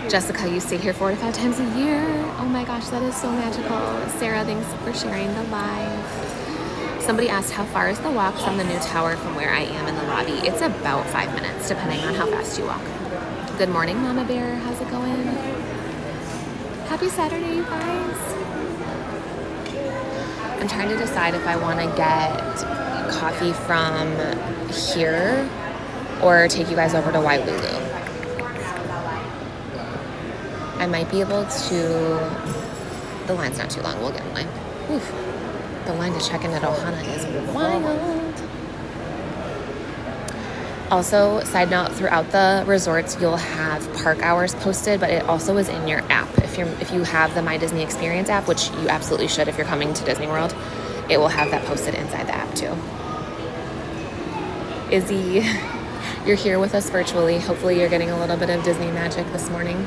Jessica, you stay here 4 to 5 times a year. Oh my gosh, that is so magical. Sarah, thanks for sharing the live. Somebody asked, how far is the walk from the new tower from where I am in the lobby? It's about 5 minutes, depending on how fast you walk. Good morning, Mama Bear. How's it going? Happy Saturday, you guys. I'm trying to decide if I want to get coffee from here or take you guys over to Wailulu. I might be able to, the line's not too long, we'll get in line. Oof. The line to check in at Ohana is wild. Also, side note, throughout the resorts, you'll have park hours posted, but it also is in your app. If you have the My Disney Experience app, which you absolutely should if you're coming to Disney World, it will have that posted inside the app too. Izzy, you're here with us virtually. Hopefully you're getting a little bit of Disney magic this morning.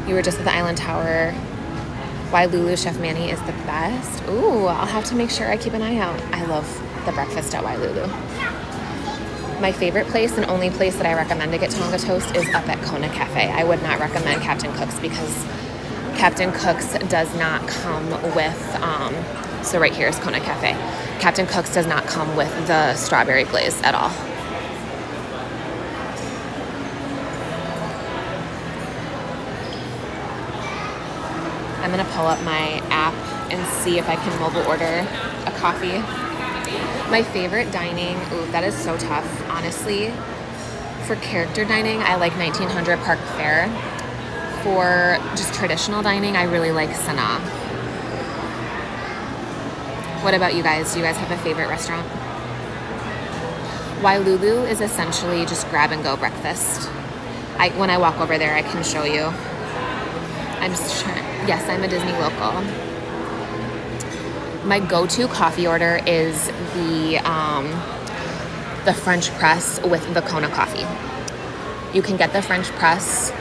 You were just at the Island Tower. Wailulu Chef Manny is the best. Ooh, I'll have to make sure I keep an eye out. I love the breakfast at Wailulu. My favorite place and only place that I recommend to get Tonga Toast is up at Kona Cafe. I would not recommend Captain Cook's because Captain Cook's does not come with, so right here is Kona Cafe. Captain Cook's does not come with the strawberry glaze at all. I'm gonna pull up my app and see if I can mobile order a coffee. My favorite dining, ooh, that is so tough. Honestly, for character dining, I like 1900 Park Fair. For just traditional dining, I really like Sanaa. What about you guys? Do you guys have a favorite restaurant? Wailulu is essentially just grab and go breakfast. When I walk over there, I can show you. I'm just trying. Yes, I'm a Disney local. My go-to coffee order is the French press with the Kona coffee. You can get the French press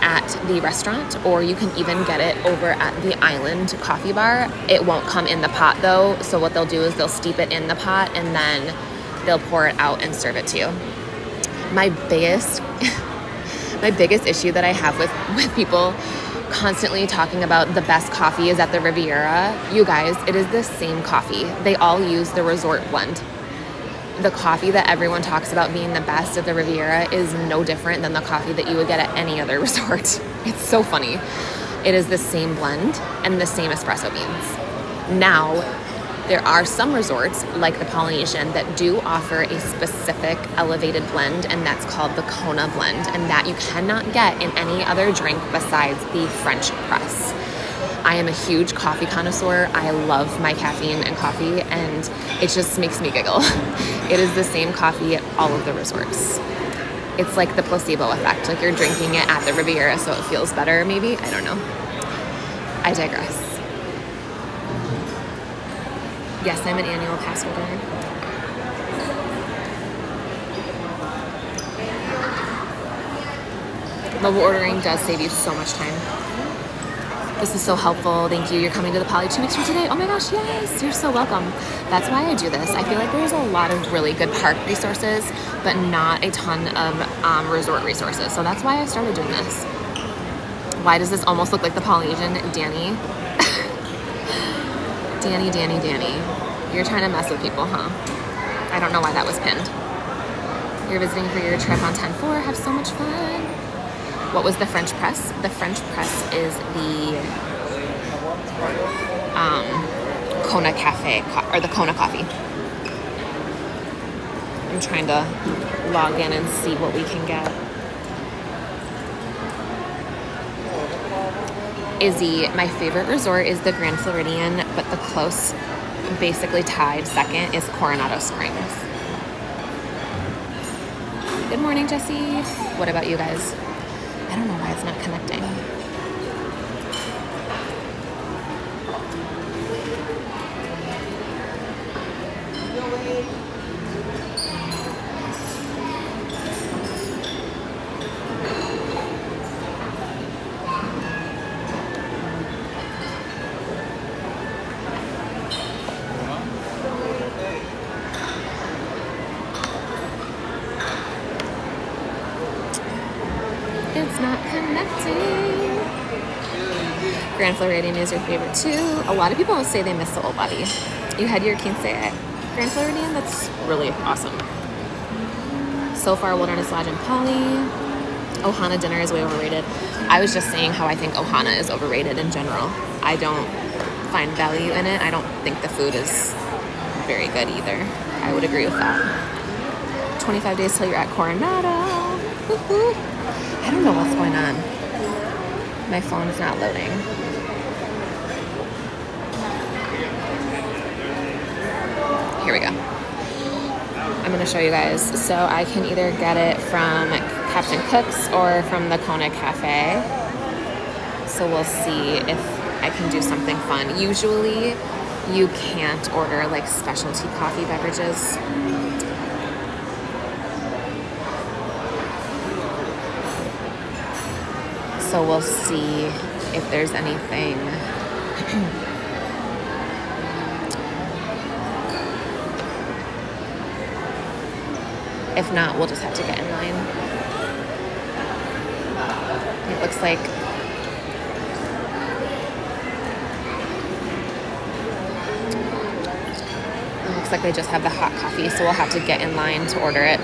at the restaurant, or you can even get it over at the Island Coffee Bar. It won't come in the pot though, so what they'll do is they'll steep it in the pot and then they'll pour it out and serve it to you. My biggest issue that I have with people constantly talking about the best coffee is at the Riviera. You guys, it is the same coffee. They all use the resort blend. The coffee that everyone talks about being the best at the Riviera is no different than the coffee that you would get at any other resort. It's so funny. It is the same blend and the same espresso beans. Now, there are some resorts, like the Polynesian, that do offer a specific elevated blend, and that's called the Kona blend, and that you cannot get in any other drink besides the French press. I am a huge coffee connoisseur. I love my caffeine and coffee, and it just makes me giggle. It is the same coffee at all of the resorts. It's like the placebo effect, like you're drinking it at the Riviera so it feels better, maybe? I don't know. I digress. Yes, I'm an annual pass holder. Mobile ordering does save you so much time. This is so helpful. Thank you. You're coming to the Poly 2 weeks from today. Oh my gosh, yes. You're so welcome. That's why I do this. I feel like there's a lot of really good park resources, but not a ton of resort resources. So that's why I started doing this. Why does this almost look like the Polynesian? Danny. Danny. You're trying to mess with people, huh? I don't know why that was pinned. You're visiting for your trip on 10-4. Have so much fun. What was the French press? The French press is the Kona Cafe, or the Kona coffee. I'm trying to log in and see what we can get. Izzy, my favorite resort is the Grand Floridian, but the close, basically tied second is Coronado Springs. Good morning, Jesse. What about you guys? I don't know why it's not connecting. It's not connecting. Grand Floridian is your favorite too. A lot of people say they miss the old body. You had your quince at Grand Floridian? That's really awesome. So far, Wilderness Lodge and Poly. Ohana dinner is way overrated. I was just saying how I think Ohana is overrated in general. I don't find value in it. I don't think the food is very good either. I would agree with that. 25 days till you're at Coronado. Woo-hoo. I don't know what's going on. My phone's not loading. Here we go. I'm going to show you guys. So I can either get it from Captain Cook's or from the Kona Cafe. So we'll see if I can do something fun. Usually you can't order like specialty coffee beverages. So we'll see if there's anything. If not, we'll just have to get in line. It looks like they just have the hot coffee, so we'll have to get in line to order it.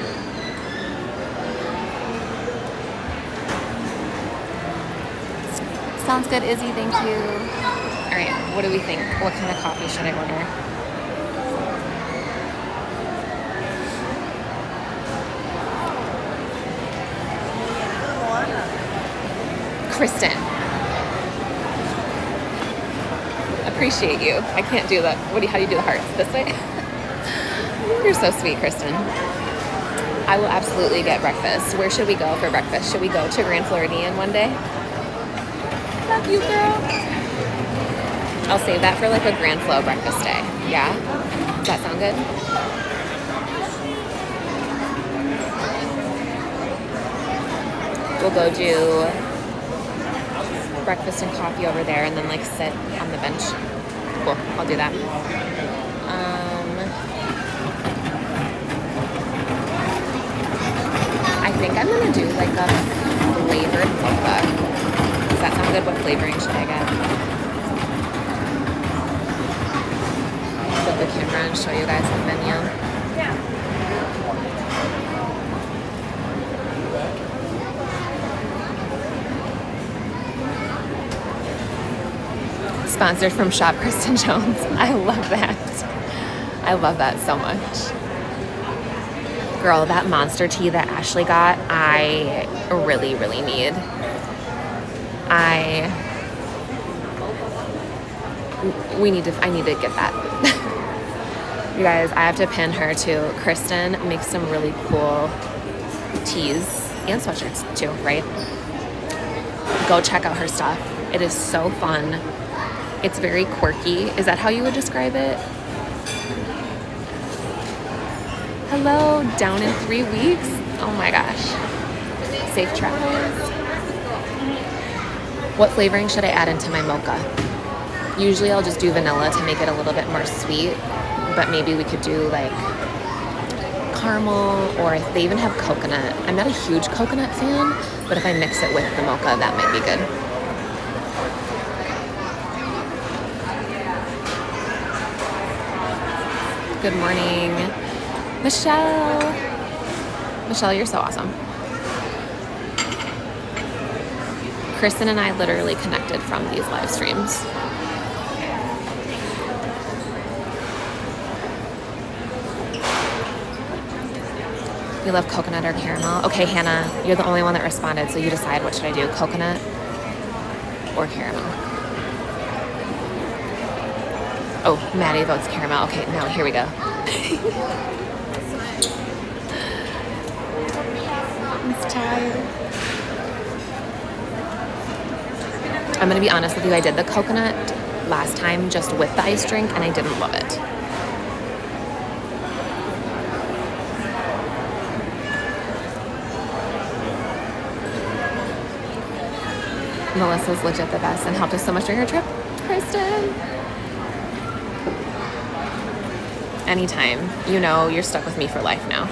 Sounds good, Izzy, thank you. All right, what do we think? What kind of coffee should I order? Kristen. Appreciate you. I can't do that. How do you do the hearts? This way? You're so sweet, Kristen. I will absolutely get breakfast. Where should we go for breakfast? Should we go to Grand Floridian one day? Love you, girl. I'll save that for like a Grand Flo breakfast day. Yeah? Does that sound good? We'll go do breakfast and coffee over there and then like sit on the bench. Cool, I'll do that. I think I'm gonna do like a flavored mocha. Does that sound good? What flavoring should I get? Flip the camera and show you guys the menu. Sponsored from Shop Kristen Jones. I love that. I love that so much. Girl, that monster tea that Ashley got, I really, really need. I need to get that. You guys, I have to pin her too. Kristen makes some really cool tees and sweatshirts too, right? Go check out her stuff. It is so fun. It's very quirky. Is that how you would describe it? Hello, down in 3 weeks? Oh my gosh. Safe travels. What flavoring should I add into my mocha? Usually I'll just do vanilla to make it a little bit more sweet, but maybe we could do like caramel, or if they even have coconut. I'm not a huge coconut fan, but if I mix it with the mocha, that might be good. Good morning, Michelle. Michelle, you're so awesome. Kristen and I literally connected from these live streams. We love coconut or caramel. Okay, Hannah, you're the only one that responded, so you decide what should I do, coconut or caramel. Oh, Maddie votes caramel. Okay, now here we go. I'm tired. I'm gonna be honest with you, I did the coconut last time just with the iced drink and I didn't love it. Melissa's legit the best and helped us so much during our trip. Kristen. Anytime. You know you're stuck with me for life now.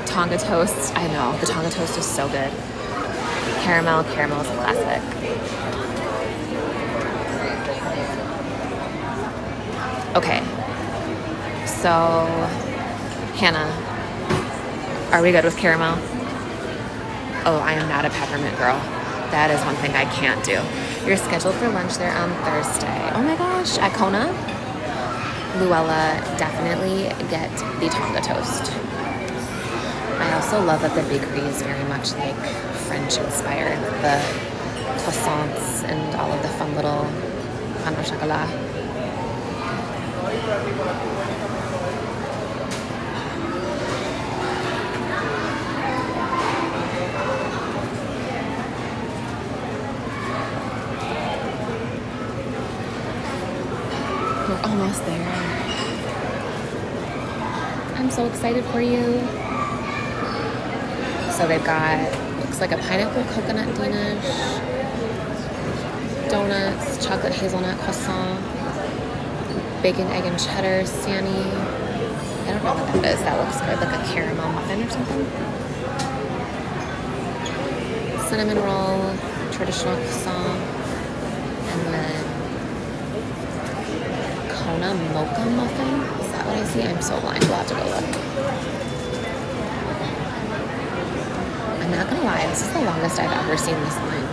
Tonga toast. I know. The Tonga toast is so good. Caramel is a classic. Okay. So, Hannah, are we good with caramel? Oh, I am not a peppermint girl. That is one thing I can't do. You're scheduled for lunch there on Thursday. Oh my gosh, at Kona? Luella, definitely get the Tonga toast. I also love that the bakery is very much like French inspired. The croissants and all of the fun little pain au chocolat. We're almost there. I'm so excited for you. So they've got, looks like a pineapple coconut Danish, donuts, chocolate hazelnut croissant, bacon, egg, and cheddar, Sani. I don't know what that is. That looks good, like a caramel muffin or something. Cinnamon roll, traditional croissant, and then Kona mocha muffin. Is that what I see? I'm so blind. We'll have to go look. I'm not gonna lie, this is the longest I've ever seen this line.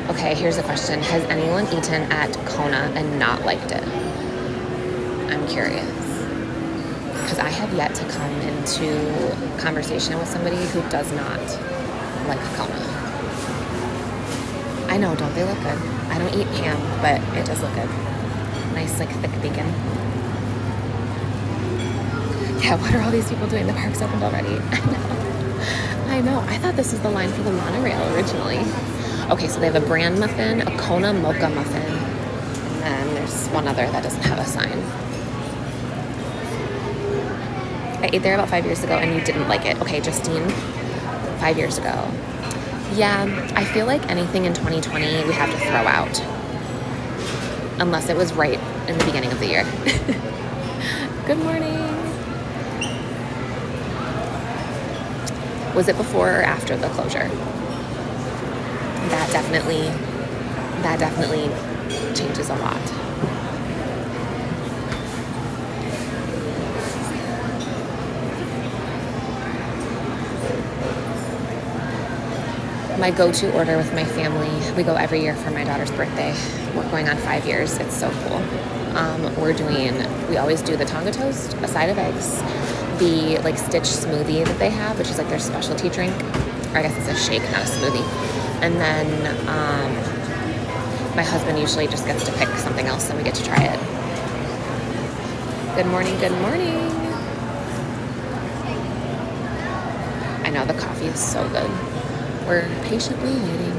Okay, here's a question. Has anyone eaten at Kona and not liked it? I'm curious. Because I have yet to come into conversation with somebody who does not like Kona. I know, don't they look good? I don't eat ham, but it does look good. Nice, like, thick bacon. Yeah, what are all these people doing? The park's opened already. I know. I thought this was the line for the monorail originally. Okay, so they have a bran muffin, a Kona mocha muffin, and then there's one other that doesn't have a sign. I ate there about 5 years ago and you didn't like it. Okay, Justine, 5 years ago. Yeah, I feel like anything in 2020 we have to throw out. Unless it was right in the beginning of the year. Good morning. Was it before or after the closure? That definitely changes a lot. My go-to order with my family, we go every year for my daughter's birthday. We're going on 5 years. It's so cool. We always do the Tonga toast, a side of eggs, the like stitch smoothie that they have, which is like their specialty drink, or I guess it's a shake, not a smoothie. And then my husband usually just gets to pick something else and we get to try it. Good morning, good morning. I know the coffee is so good. We're patiently waiting.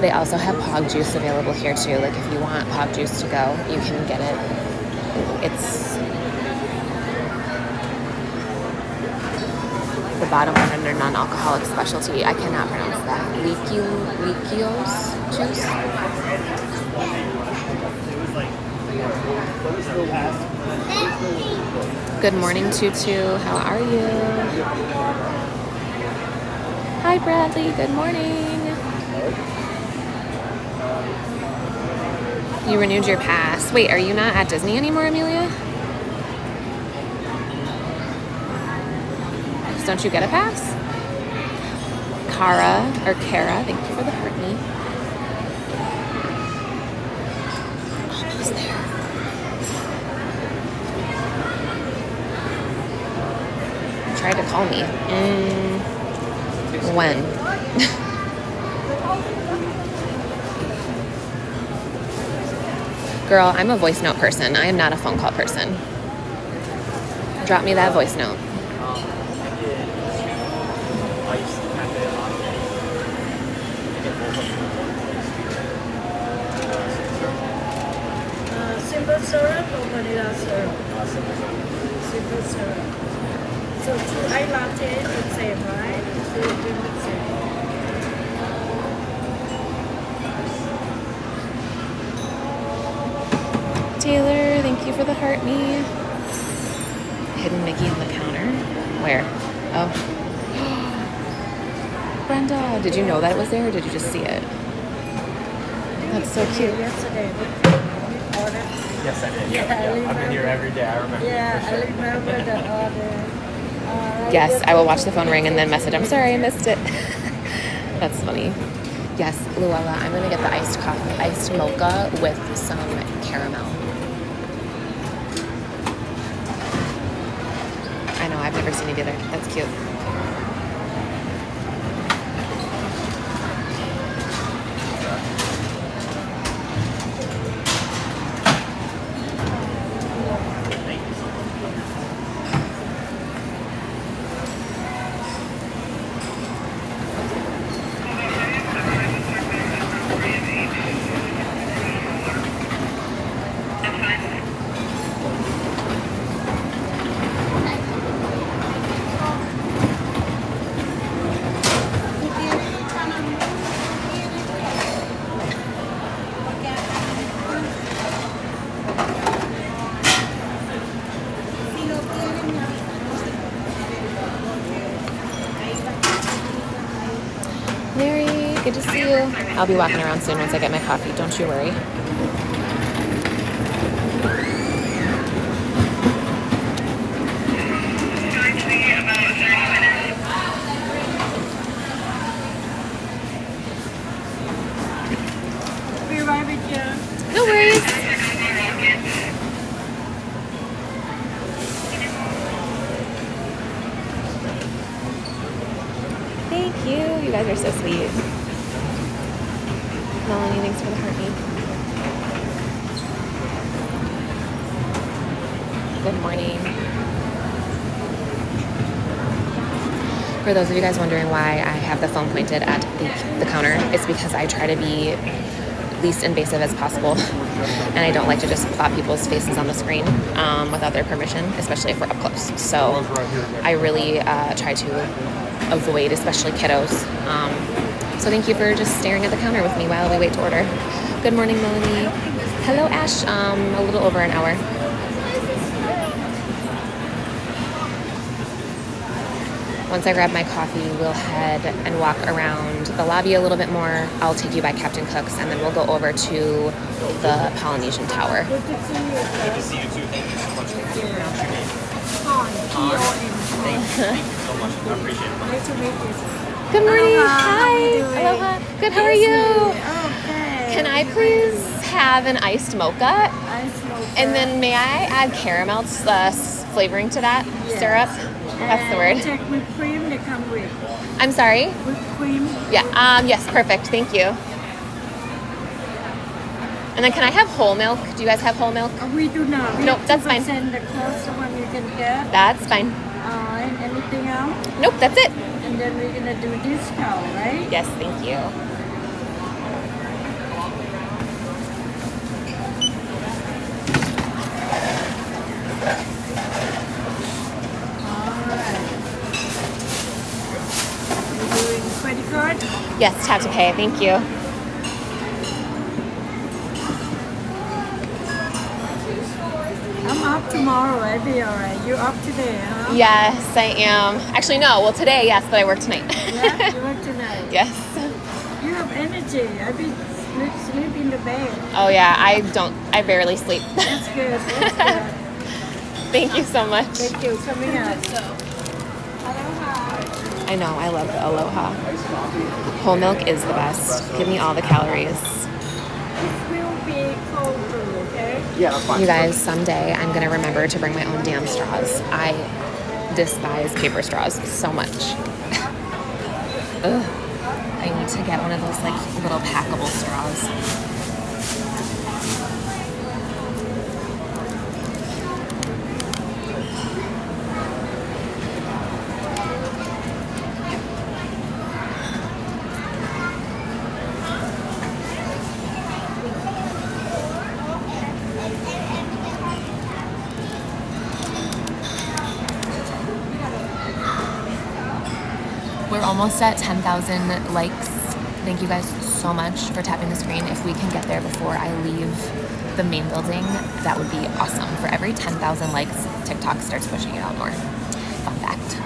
They also have pog juice available here too. Like if you want pog juice to go, you can get it. It's the bottom one under non-alcoholic specialty. I cannot pronounce that. Likios juice. Good morning, Tutu. How are you? Hi, Bradley. Good morning. You renewed your pass. Wait, are you not at Disney anymore, Amelia? Don't you get a pass? Kara, thank you for the heart me. tried to call me. When? Girl, I'm a voice note person. I am not a phone call person. Drop me that voice note. Simple syrup or vanilla syrup? Simple syrup. So 2 ice latte, the same, right? So you do the same. Taylor, thank you for the heart me. Hidden Mickey on the counter. Where? Oh. Brenda, did you know that it was there or did you just see it? That's so cute. Yesterday, we ordered. Yes, I did. Yeah, I've been here every day. I remember. Yeah, I remember the order. Yes, I will watch the phone ring and then message. I'm sorry, I missed it. That's funny. Yes, Luella, I'm gonna get the iced mocha with some caramel. I know, I've never seen it either. That's cute. Mary, good to see you. I'll be walking around soon once I get my coffee. Don't you worry. Be right with you. No worries. Thank you. You guys are so sweet. Melanie, thanks for the heartbeat. Good morning. For those of you guys wondering why I have the phone pointed at the counter, it's because I try to be least invasive as possible. And I don't like to just plop people's faces on the screen without their permission, especially if we're up close. So I really try to avoid, especially kiddos. So thank you for just staring at the counter with me while we wait to order. Good morning, Melanie. Hello, Ash. A little over an hour. Once I grab my coffee, we'll head and walk around the lobby a little bit more. I'll take you by Captain Cook's, and then we'll go over to the Polynesian Tower. Good to see you. Good to see you too. Thank you so much. Pon, P-O-N. Thank you so much. I appreciate it. Nice to meet you. Good morning. Aloha. How are Hi. you doing? Aloha. Good. How are you? Okay. Can I please have an iced mocha? Ice mocha. And then may I add caramel flavoring to that syrup? That's the word. Check whipped cream they come with. I'm sorry. Whipped cream. Yeah. Yes. Perfect. Thank you. And then can I have whole milk? Do you guys have whole milk? We do not. We Nope, have that's fine. 2% the cost of one you can get. That's fine. And anything else? Nope. That's it. And then we're gonna do discount, right? Yes. Thank you. We're doing credit card. Yes. Tap to pay. Thank you. I'm off tomorrow. I'll be alright. You're off today, huh? Yes, I am. Actually, no. Well, today, yes, but I work tonight. Yeah, you work tonight. Yes. You have energy. I'll be sleep in the bed. Oh yeah. I barely sleep. That's good. That's good. Thank you so much. Thank you. Coming up. Aloha. I know. I love the Aloha. Whole milk is the best. Give me all the calories. It will be cold brew, okay? Yeah, that's fine. You guys, someday I'm gonna remember to bring my own damn straws. I despise paper straws so much. Ugh. I need to get one of those like little packable straws. We're almost at 10,000 likes. Thank you guys so much for tapping the screen. If we can get there before I leave the main building, that would be awesome. For every 10,000 likes, TikTok starts pushing it out more. Fun fact.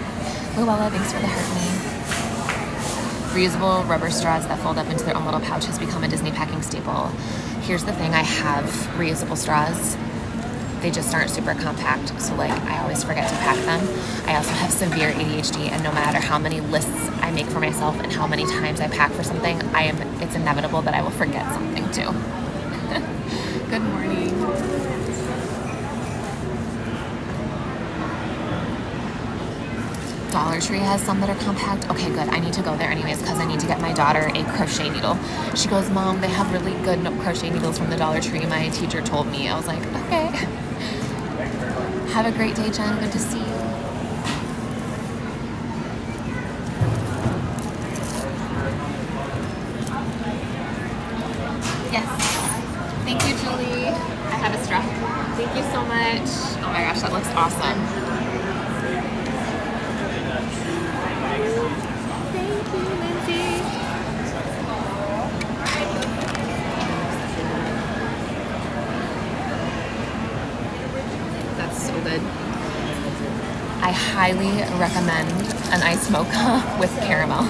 Luella, thanks for the heart me. Reusable rubber straws that fold up into their own little pouch has become a Disney packing staple. Here's the thing, I have reusable straws. They just aren't super compact, so like I always forget to pack them. I also have severe ADHD, and no matter how many lists I make for myself and how many times I pack for something, it's inevitable that I will forget something too. Good morning. Dollar Tree has some that are compact. Okay, good. I need to go there anyways because I need to get my daughter a crochet needle. She goes, Mom, they have really good crochet needles from the Dollar Tree. My teacher told me. I was like, okay. Have a great day, Jen. Good to see you. Yes. Thank you, Julie. I have a straw. Thank you so much. Oh my gosh, that looks awesome. Thank you, Lindsay. That's so good. I highly recommend an iced mocha with caramel.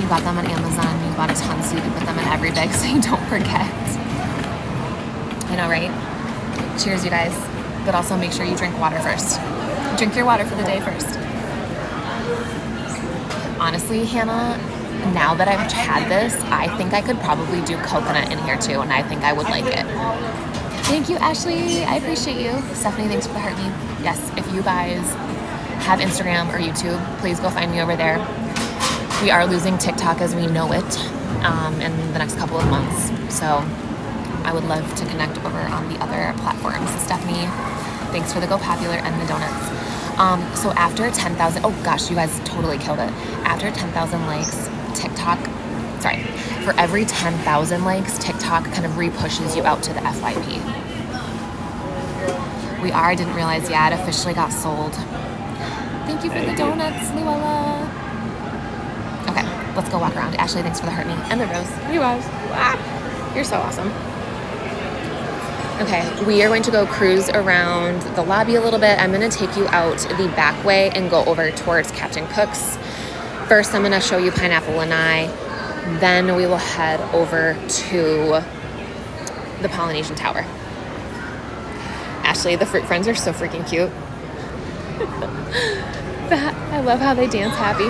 You got them on Amazon, you bought a ton so you can put them in every bag so you don't forget. I know, right? Cheers, you guys. But also make sure you drink water first. Drink your water for the day first. Honestly, Hannah, now that I've had this, I think I could probably do coconut in here too, and I think I would like it. Thank you, Ashley. I appreciate you. Stephanie, thanks for the heartbeat. Yes, if you guys have Instagram or YouTube, please go find me over there. We are losing TikTok as we know it in the next couple of months. So I would love to connect over on the other platforms. Stephanie, thanks for the Go Popular and the donuts. So after 10,000, oh gosh, you guys totally killed it. After 10,000 likes, for every 10,000 likes, TikTok kind of re-pushes you out to the FYP. I didn't realize, yeah, it officially got sold. Thank you for the donuts, Luella. Okay, let's go walk around. Ashley, thanks for the heart me and the rose. You guys, you're so awesome. Okay, we are going to go cruise around the lobby a little bit. I'm going to take you out the back way and go over towards Captain Cook's. First, I'm going to show you Pineapple Lanai. Then we will head over to the Polynesian Tower. Ashley, the fruit friends are so freaking cute. I love how they dance happy.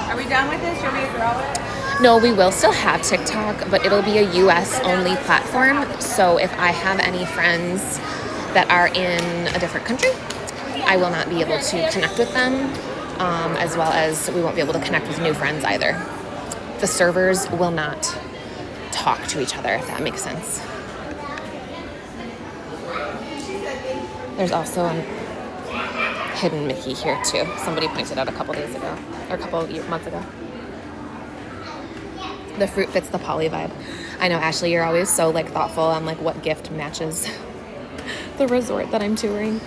Are we done with this? You want me to throw it? No, we will still have TikTok, but it'll be a US only platform. So if I have any friends that are in a different country, I will not be able to connect with them, as well as we won't be able to connect with new friends either. The servers will not talk to each other, if that makes sense. There's also a hidden Mickey here too. Somebody pointed out a couple days ago, or a couple months ago. The fruit fits the poly vibe. I know, Ashley, you're always so like thoughtful on like what gift matches the resort that I'm touring.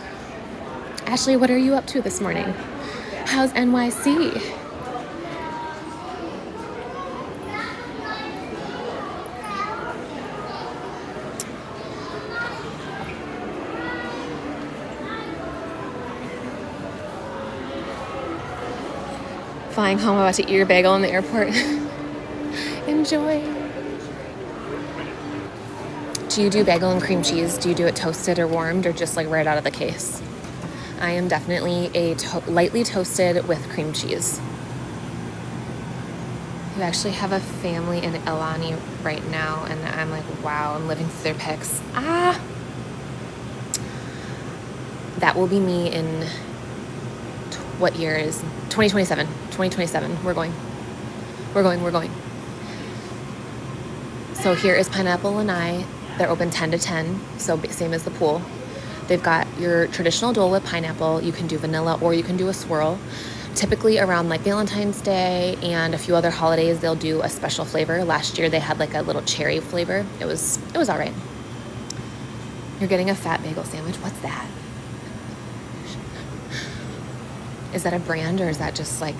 Ashley, what are you up to this morning? How's NYC? Flying home, about to eat your bagel in the airport. Enjoy. Do you do bagel and cream cheese? Do you do it toasted or warmed or just like right out of the case? I am definitely a lightly toasted with cream cheese. You actually have a family in Ilani right now, and I'm like, wow, I'm living through their pics. that will be me in what year is 2027. 2027. We're going. So here is Pineapple Lanai. They're open 10 to 10, so same as the pool. They've got your traditional Dole Whip pineapple. You can do vanilla or you can do a swirl. Typically around like Valentine's Day and a few other holidays, they'll do a special flavor. Last year they had like a little cherry flavor. It was all right. You're getting a fat bagel sandwich. What's that? Is that a brand or is that just like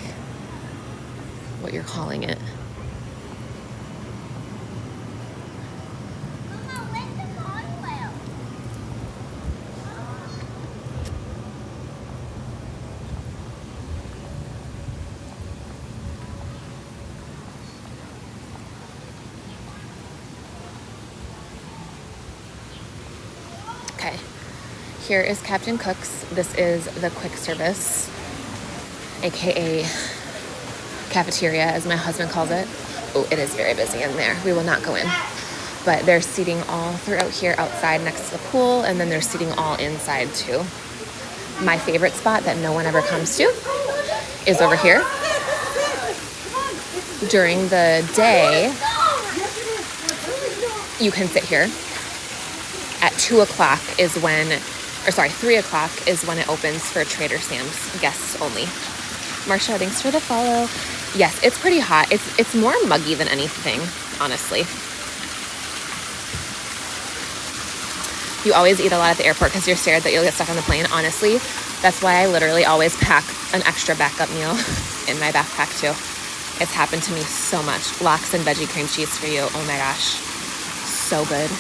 what you're calling it? Okay, here is Captain Cook's. This is the quick service, aka cafeteria, as my husband calls it. Oh, it is very busy in there. We will not go in. But there's seating all throughout here outside next to the pool, and then there's seating all inside too. My favorite spot that no one ever comes to is over here. During the day, you can sit here. At 2 o'clock is when, 3 o'clock is when it opens for Trader Sam's guests only. Marsha, thanks for the follow. Yes, it's pretty hot. It's more muggy than anything, honestly. You always eat a lot at the airport because you're scared that you'll get stuck on the plane. Honestly, that's why I literally always pack an extra backup meal in my backpack too. It's happened to me so much. Lox and veggie cream cheese for you. Oh my gosh. So good.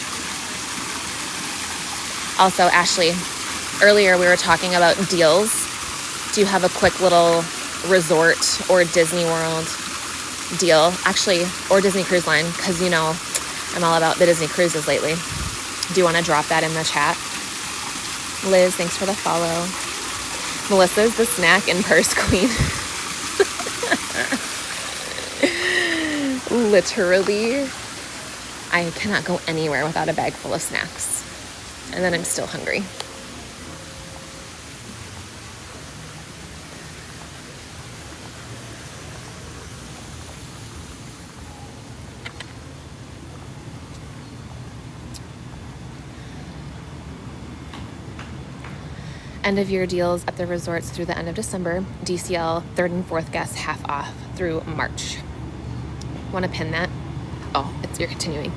Also, Ashley, earlier we were talking about deals. Do you have a quick little resort or Disney World deal? Actually, or Disney Cruise Line, because you know I'm all about the Disney cruises lately. Do you want to drop that in the chat? Liz, thanks for the follow. Melissa's the snack and purse queen. Literally, I cannot go anywhere without a bag full of snacks. And then I'm still hungry. End of year deals at the resorts through the end of December. DCL 3rd and 4th guests half off through March. Want to pin that? Oh, you're continuing.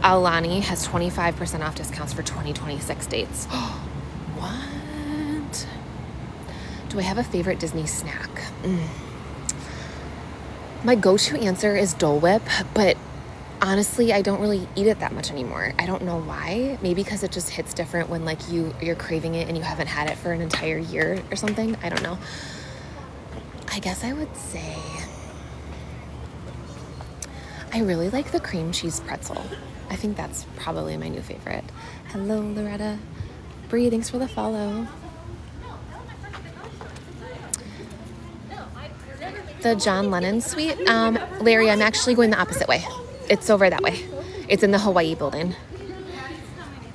Aulani has 25% off discounts for 2026 dates. What? Do I have a favorite Disney snack? My go-to answer is Dole Whip, but honestly, I don't really eat it that much anymore. I don't know why. Maybe because it just hits different when like you're craving it and you haven't had it for an entire year or something. I don't know. I guess I would say I really like the cream cheese pretzel. I think that's probably my new favorite. Hello, Loretta. Bree, thanks for the follow. The John Lennon suite. Larry, I'm actually going the opposite way. It's over that way. It's in the Hawaii building.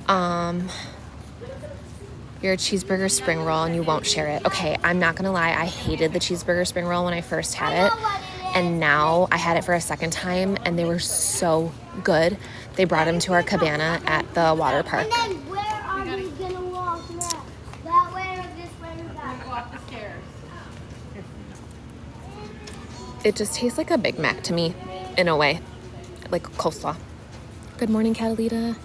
You're a cheeseburger spring roll and you won't share it. Okay, I'm not gonna lie. I hated the cheeseburger spring roll when I first had it. And now I had it for a second time and they were so good. They brought them to our cabana at the water park. And then where are we gonna walk next? That way or this way or that way? Walk the stairs. It just tastes like a Big Mac to me, in a way, like coleslaw. Good morning, Catalina.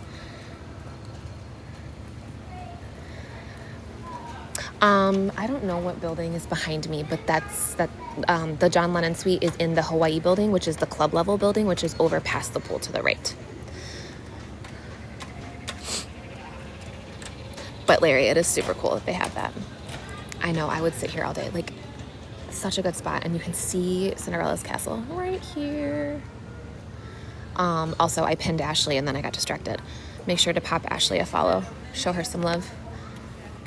I don't know what building is behind me, but the John Lennon suite is in the Hawaii building, which is the club level building, which is over past the pool to the right. But Larry, it is super cool that they have that. I know, I would sit here all day. Like, such a good spot, and you can see Cinderella's castle right here. Also, I pinned Ashley and then I got distracted. Make sure to pop Ashley a follow. Show her some love.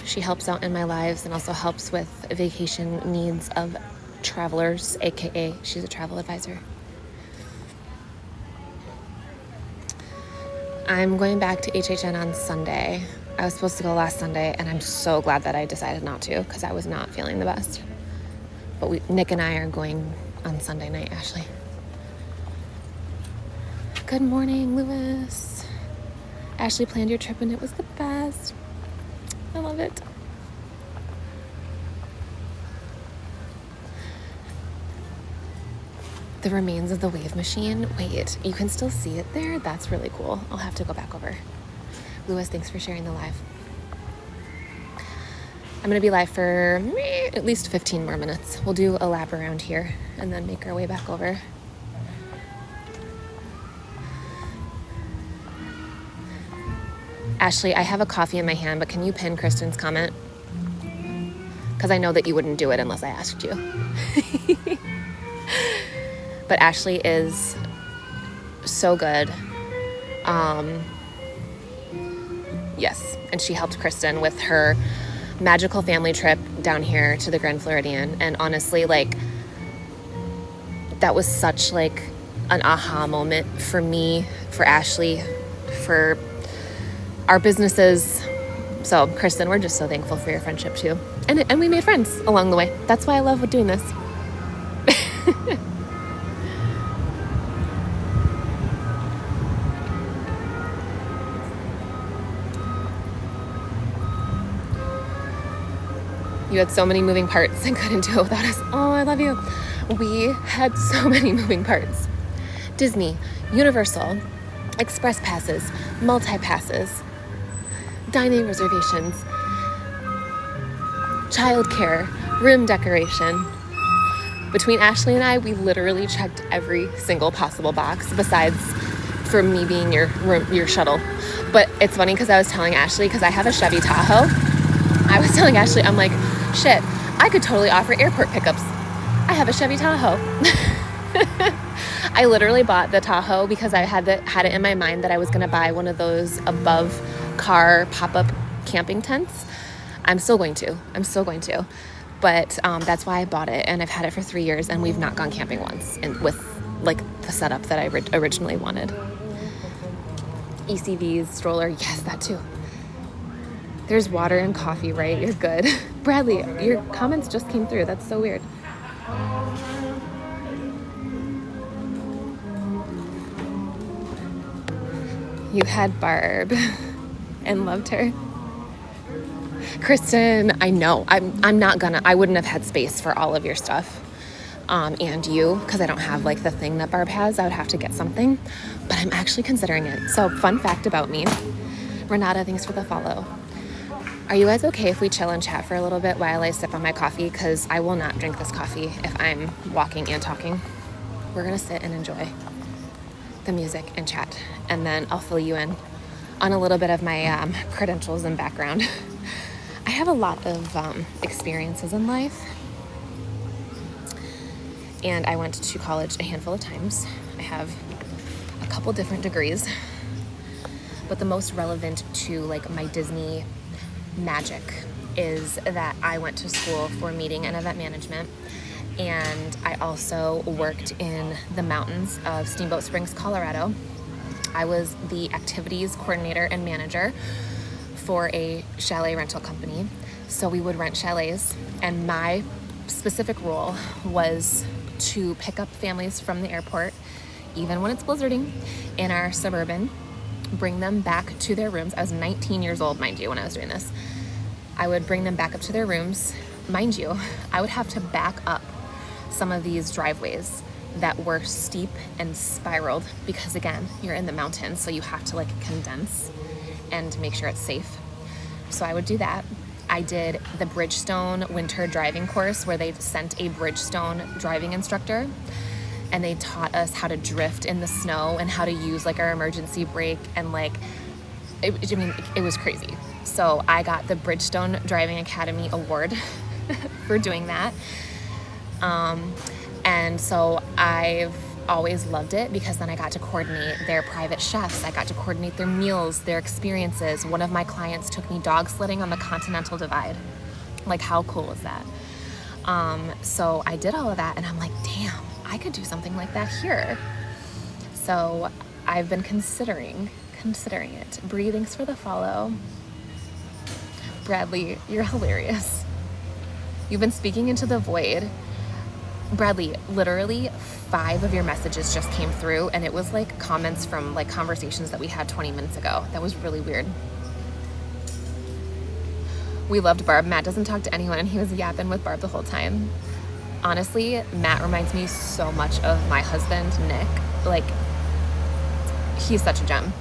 She helps out in my lives and also helps with vacation needs of travelers, aka she's a travel advisor. I'm going back to HHN on Sunday. I was supposed to go last Sunday, and I'm so glad that I decided not to because I was not feeling the best. But Nick and I are going on Sunday night, Ashley. Good morning, Lewis. Ashley planned your trip and it was the best. I love it. The remains of the wave machine. Wait, you can still see it there? That's really cool. I'll have to go back over. Lewis, thanks for sharing the live. I'm gonna be live for at least 15 more minutes. We'll do a lap around here and then make our way back over. Ashley, I have a coffee in my hand, but can you pin Kristen's comment? Because I know that you wouldn't do it unless I asked you. But Ashley is so good. Yes, and she helped Kristen with her magical family trip down here to the Grand Floridian. And honestly, like, that was such like an aha moment for me, for Ashley, for our businesses. So Kristen, we're just so thankful for your friendship too. And we made friends along the way. That's why I love doing this. You had so many moving parts and couldn't do it without us. Oh, I love you. We had so many moving parts. Disney, Universal, express passes, multi-passes, dining reservations, childcare, room decoration. Between Ashley and I, we literally checked every single possible box besides for me being your shuttle. But it's funny because I was telling Ashley, because I have a Chevy Tahoe, I was telling Ashley, I'm like, shit, I could totally offer airport pickups. I have a Chevy Tahoe. I literally bought the Tahoe because I had it in my mind that I was gonna buy one of those above car pop-up camping tents. I'm still going to. But that's why I bought it, and I've had it for 3 years, and we've not gone camping once with like the setup that I originally wanted. ECVs, stroller, yes, that too. There's water and coffee, right? You're good. Bradley, your comments just came through. That's so weird. You had Barb and loved her. Kristen, I know. I wouldn't have had space for all of your stuff. And you, because I don't have like the thing that Barb has. I would have to get something, but I'm actually considering it. So fun fact about me. Renata, thanks for the follow. Are you guys okay if we chill and chat for a little bit while I sip on my coffee? Because I will not drink this coffee if I'm walking and talking. We're gonna sit and enjoy the music and chat, and then I'll fill you in on a little bit of my credentials and background. I have a lot of experiences in life, and I went to college a handful of times. I have a couple different degrees, but the most relevant to like my Disney magic is that I went to school for meeting and event management, and I also worked in the mountains of Steamboat Springs, Colorado. I was the activities coordinator and manager for a chalet rental company. So we would rent chalets, and my specific role was to pick up families from the airport, even when it's blizzarding, in our Suburban, bring them back to their rooms. I was 19 years old, mind you, when I was doing this. I would bring them back up to their rooms. Mind you, I would have to back up some of these driveways that were steep and spiraled because, again, you're in the mountains, so you have to like condense and make sure it's safe. So I would do that. I did the Bridgestone winter driving course where they sent a Bridgestone driving instructor, and they taught us how to drift in the snow and how to use like our emergency brake, and like, it was crazy. So I got the Bridgestone Driving Academy Award for doing that. And so I've always loved it because then I got to coordinate their private chefs. I got to coordinate their meals, their experiences. One of my clients took me dog sledding on the Continental Divide. Like, how cool is that? So I did all of that, and I'm like, damn, I could do something like that here. So I've been considering it. Bree, thanks for the follow. Bradley, you're hilarious. You've been speaking into the void. Bradley, literally 5 of your messages just came through, and it was like comments from like conversations that we had 20 minutes ago. That was really weird. We loved Barb. Matt doesn't talk to anyone, and he was yapping with Barb the whole time. Honestly, Matt reminds me so much of my husband, Nick. Like, he's such a gem.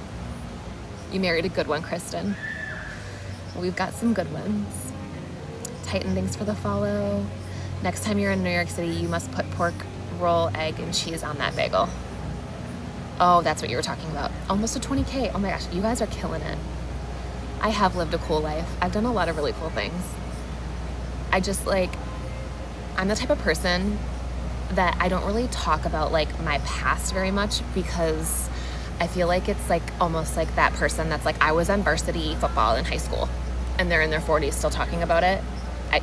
You married a good one, Kristen. We've got some good ones. Titan, thanks for the follow. Next time you're in New York City, you must put pork roll, egg, and cheese on that bagel. Oh, that's what you were talking about. Almost a 20K. Oh my gosh, you guys are killing it. I have lived a cool life. I've done a lot of really cool things. I just like, I'm the type of person that I don't really talk about like my past very much, because I feel like it's like almost like that person that's like, I was on varsity football in high school, and they're in their 40s still talking about it.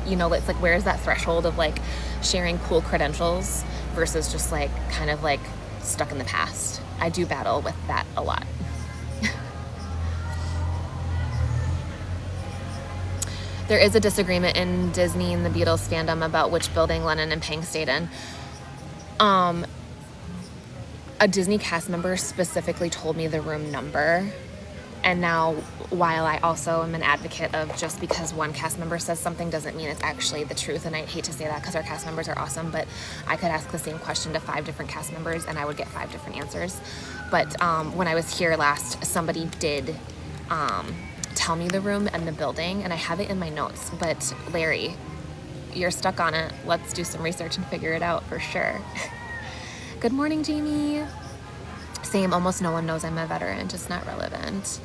You know, it's like, where's that threshold of like sharing cool credentials versus just like kind of like stuck in the past? I do battle with that a lot. There is a disagreement in Disney and the Beatles fandom about which building Lennon and Pang stayed in. A Disney cast member specifically told me the room number. And now, while I also am an advocate of just because one cast member says something doesn't mean it's actually the truth, and I hate to say that because our cast members are awesome, but I could ask the same question to 5 different cast members and I would get 5 different answers. But when I was here last, somebody did tell me the room and the building, and I have it in my notes. But Larry, you're stuck on it. Let's do some research and figure it out for sure. Good morning, Jamie. Same, almost no one knows I'm a veteran, just not relevant.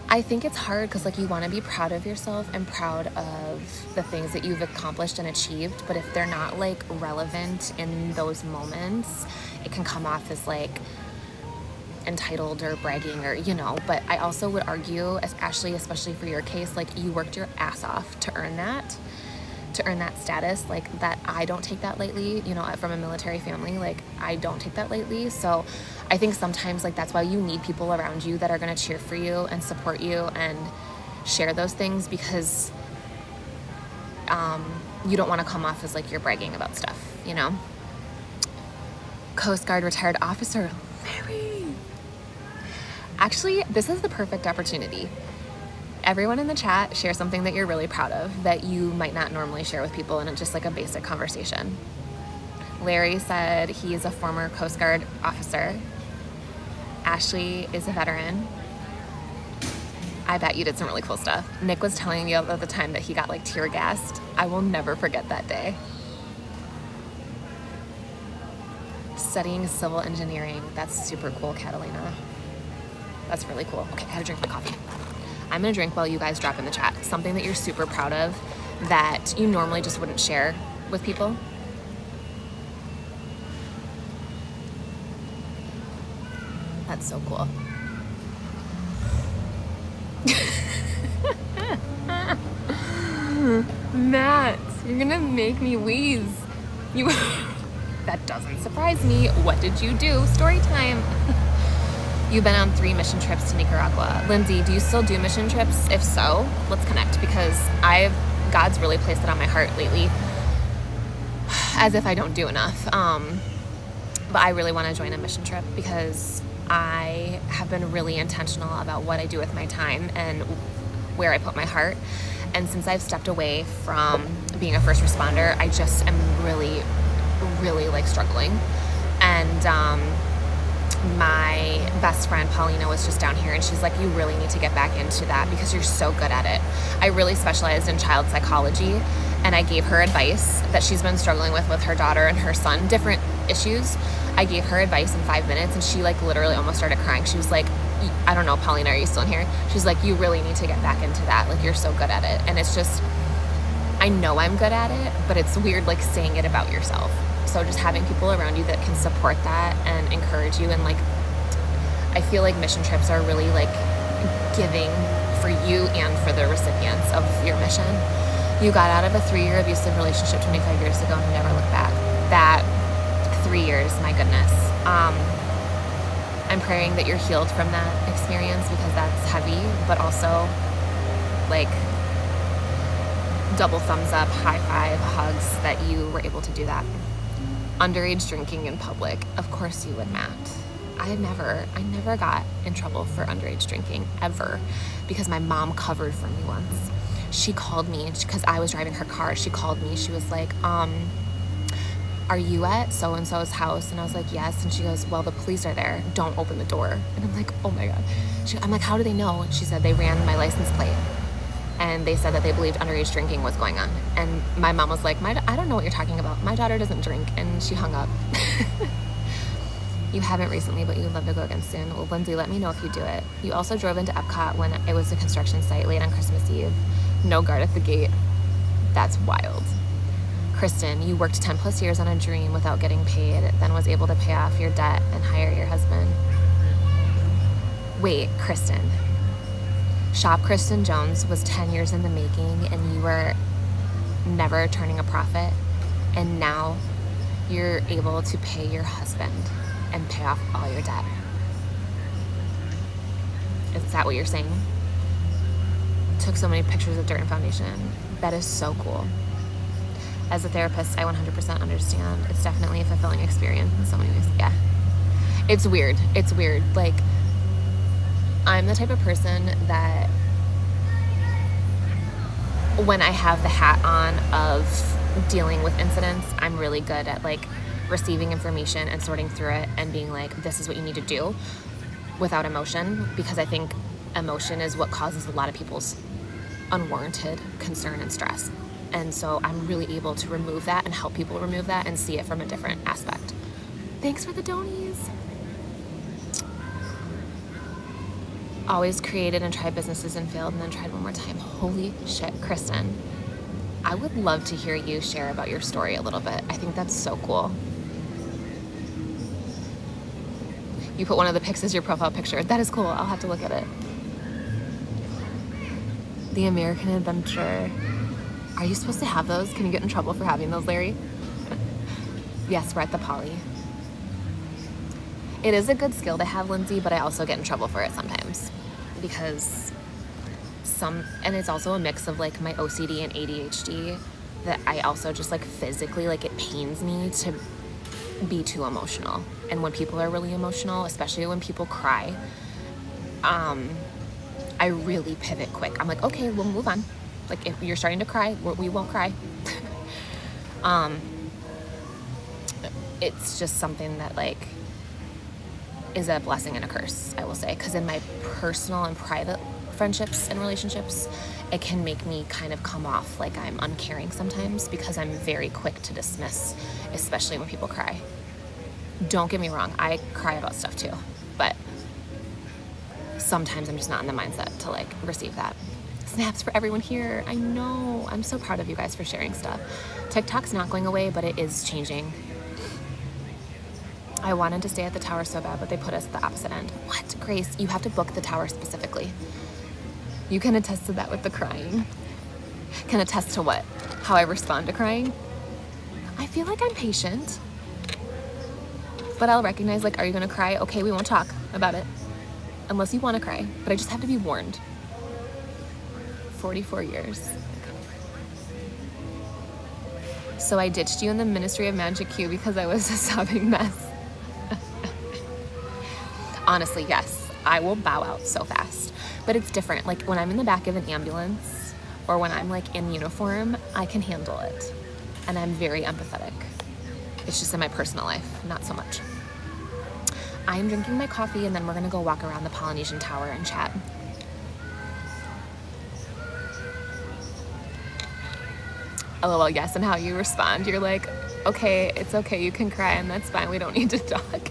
I think it's hard because like you want to be proud of yourself and proud of the things that you've accomplished and achieved, but if they're not like relevant in those moments, it can come off as like entitled or bragging, or you know. But I also would argue, as Ashley, especially for your case, like you worked your ass off to earn that status. Like that, I don't take that lightly, you know. From a military family, like I don't take that lightly. So I think sometimes like that's why you need people around you that are going to cheer for you and support you and share those things, because you don't want to come off as like you're bragging about stuff, you know. Coast Guard retired officer Larry. Actually, this is the perfect opportunity. Everyone in the chat, share something that you're really proud of that you might not normally share with people in just like a basic conversation. Larry said he is a former Coast Guard officer. Ashley is a veteran. I bet you did some really cool stuff. Nick was telling me at the time that he got like tear gassed. I will never forget that day. Studying civil engineering. That's super cool, Catalina. That's really cool. Okay, I gotta drink my coffee. I'm gonna drink while you guys drop in the chat something that you're super proud of that you normally just wouldn't share with people. That's so cool. Matt, you're gonna make me wheeze. That doesn't surprise me. What did you do? Story time. You've been on 3 mission trips to Nicaragua. Lindsay, do you still do mission trips? If so, let's connect, because God's really placed it on my heart lately, as if I don't do enough. But I really want to join a mission trip because I have been really intentional about what I do with my time and where I put my heart. And since I've stepped away from being a first responder, I just am really, really like struggling. And my best friend Paulina was just down here, and she's like, you really need to get back into that because you're so good at it. I really specialized in child psychology, and I gave her advice that she's been struggling with her daughter and her son, different issues. I gave her advice in 5 minutes, and she like literally almost started crying. She was like, I don't know, Paulina, are you still in here? She's like, you really need to get back into that. Like, you're so good at it. And it's just, I know I'm good at it, but it's weird like saying it about yourself. So just having people around you that can support that and encourage you, and like, I feel like mission trips are really like giving for you and for the recipients of your mission. You got out of a 3-year abusive relationship 25 years ago and you never looked back. That 3 years, my goodness. I'm praying that you're healed from that experience because that's heavy, but also like double thumbs up, high five, hugs that you were able to do that. Underage drinking in public. Of course you would, Matt. I never got in trouble for underage drinking, ever, because my mom covered for me once. She called me, because I was driving her car, she called me, she was like, are you at so-and-so's house? And I was like, yes. And she goes, well, the police are there. Don't open the door. And I'm like, oh my God. I'm like, how do they know? And she said, they ran my license plate. And they said that they believed underage drinking was going on. And my mom was like, I don't know what you're talking about. My daughter doesn't drink. And she hung up. You haven't recently, but you'd love to go again soon. Well, Lindsay, let me know if you do it. You also drove into Epcot when it was a construction site late on Christmas Eve. No guard at the gate. That's wild. Kristen, you worked 10 plus years on a dream without getting paid, then was able to pay off your debt and hire your husband. Wait, Kristen. Shop Kristen Jones was 10 years in the making and you were never turning a profit, and now you're able to pay your husband and pay off all your debt. Is that what you're saying? Took so many pictures of dirt and foundation. That is so cool. As a therapist, I 100% understand. It's definitely a fulfilling experience in so many ways. Yeah. It's weird. It's weird. Like, I'm the type of person that when I have the hat on of dealing with incidents, I'm really good at like receiving information and sorting through it and being like, this is what you need to do without emotion, because I think emotion is what causes a lot of people's unwarranted concern and stress. And so I'm really able to remove that and help people remove that and see it from a different aspect. Thanks for the donies. Always created and tried businesses and failed and then tried one more time. Holy shit, Kristen. I would love to hear you share about your story a little bit. I think that's so cool. You put one of the pics as your profile picture. That is cool. I'll have to look at it. The American Adventure. Are you supposed to have those? Can you get in trouble for having those, Larry? Yes, we're at the Poly. It is a good skill to have, Lindsay, but I also get in trouble for it sometimes because and it's also a mix of like my OCD and ADHD that I also just like physically, like it pains me to be too emotional. And when people are really emotional, especially when people cry, I really pivot quick. I'm like, okay, we'll move on. Like if you're starting to cry, we won't cry. It's just something that like is a blessing and a curse, I will say, because in my personal and private friendships and relationships, it can make me kind of come off like I'm uncaring sometimes because I'm very quick to dismiss, especially when people cry. Don't get me wrong, I cry about stuff too, but sometimes I'm just not in the mindset to like receive that. Snaps for everyone here. I know. I'm so proud of you guys for sharing stuff. TikTok's not going away, but it is changing. I wanted to stay at the tower so bad, but they put us at the opposite end. What? Grace, you have to book the tower specifically. You can attest to that with the crying. Can attest to what? How I respond to crying? I feel like I'm patient, but I'll recognize like, are you gonna cry? Okay, we won't talk about it unless you wanna cry, but I just have to be warned. 44 years. So I ditched you in the Ministry of Magic Q because I was a sobbing mess. Honestly, yes, I will bow out so fast, but it's different. Like when I'm in the back of an ambulance or when I'm like in uniform, I can handle it. And I'm very empathetic. It's just in my personal life, not so much. I'm drinking my coffee and then we're gonna go walk around the Polynesian Tower and chat. LOL, yes, and how you respond. You're like, okay, it's okay, you can cry and that's fine, we don't need to talk.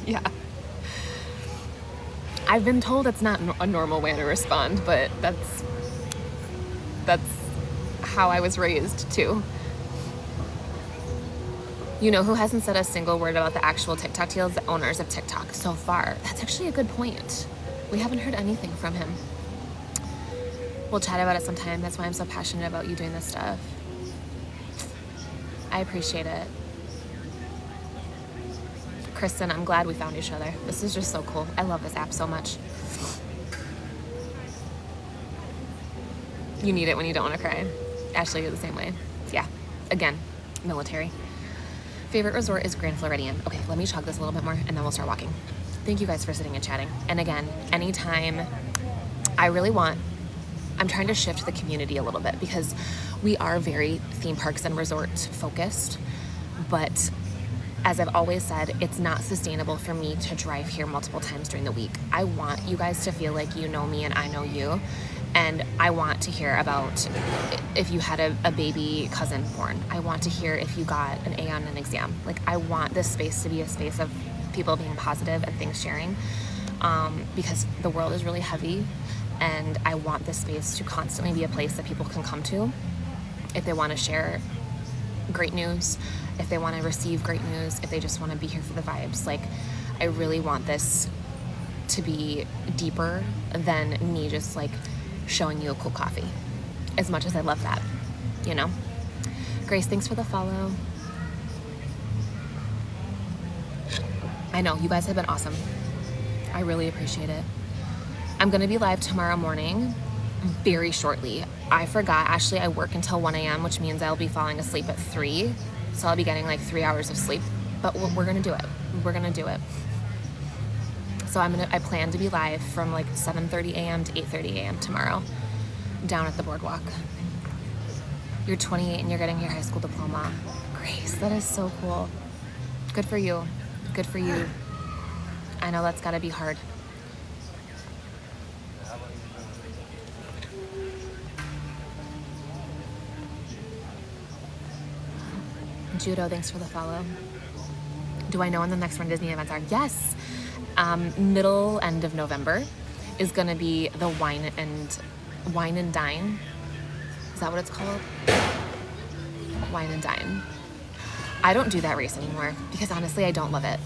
Yeah. I've been told it's not a normal way to respond, but that's how I was raised too. You know who hasn't said a single word about the actual TikTok deals? The owners of TikTok so far. That's actually a good point. We haven't heard anything from him. We'll chat about it sometime. That's why I'm so passionate about you doing this stuff. I appreciate it. Kristen, I'm glad we found each other. This is just so cool. I love this app so much. You need it when you don't want to cry. Ashley, you're the same way. Yeah. Again, military. Favorite resort is Grand Floridian. Okay, let me chug this a little bit more and then we'll start walking. Thank you guys for sitting and chatting. And again, anytime I'm trying to shift the community a little bit because we are very theme parks and resort focused, but as I've always said, it's not sustainable for me to drive here multiple times during the week. I want you guys to feel like you know me and I know you. And I want to hear about if you had a baby cousin born. I want to hear if you got an A on an exam. Like, I want this space to be a space of people being positive and things sharing, because the world is really heavy, and I want this space to constantly be a place that people can come to if they want to share great news, if they want to receive great news, if they just want to be here for the vibes. Like, I really want this to be deeper than me just like showing you a cool coffee, as much as I love that, you know? Grace, thanks for the follow. I know, you guys have been awesome. I really appreciate it. I'm gonna be live tomorrow morning, very shortly. I forgot, Ashley, I work until 1 a.m., which means I'll be falling asleep at 3, so I'll be getting like 3 hours of sleep, but we're gonna do it. We're gonna do it. So I plan to be live from like 7:30 a.m. to 8:30 a.m. tomorrow down at the boardwalk. You're 28 and you're getting your high school diploma. Grace, that is so cool. Good for you. Good for you. I know that's gotta be hard. Judo, thanks for the follow. Do I know when the next Run Disney events are? Yes. Middle end of November is gonna be the Wine and Dine. Is that what it's called? Wine and Dine. I don't do that race anymore because honestly I don't love it.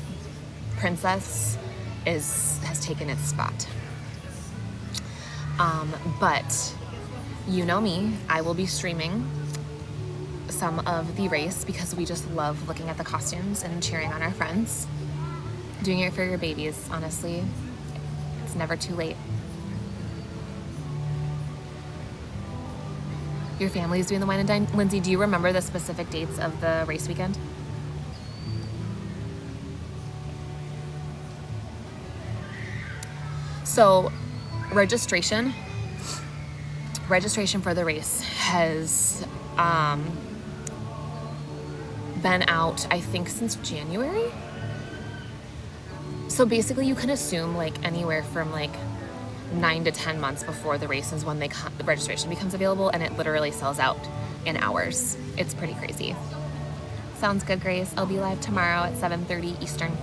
Princess has taken its spot. But you know me, I will be streaming some of the race because we just love looking at the costumes and cheering on our friends. Doing it for your babies, honestly. It's never too late. Your family's doing the Wine and Dine. Lindsay, do you remember the specific dates of the race weekend? So, registration for the race has been out, I think, since January. So basically you can assume like anywhere from like 9 to 10 months before the race is when the registration becomes available, and it literally sells out in hours. It's pretty crazy. Sounds good, Grace. I'll be live tomorrow at 7:30 Eastern.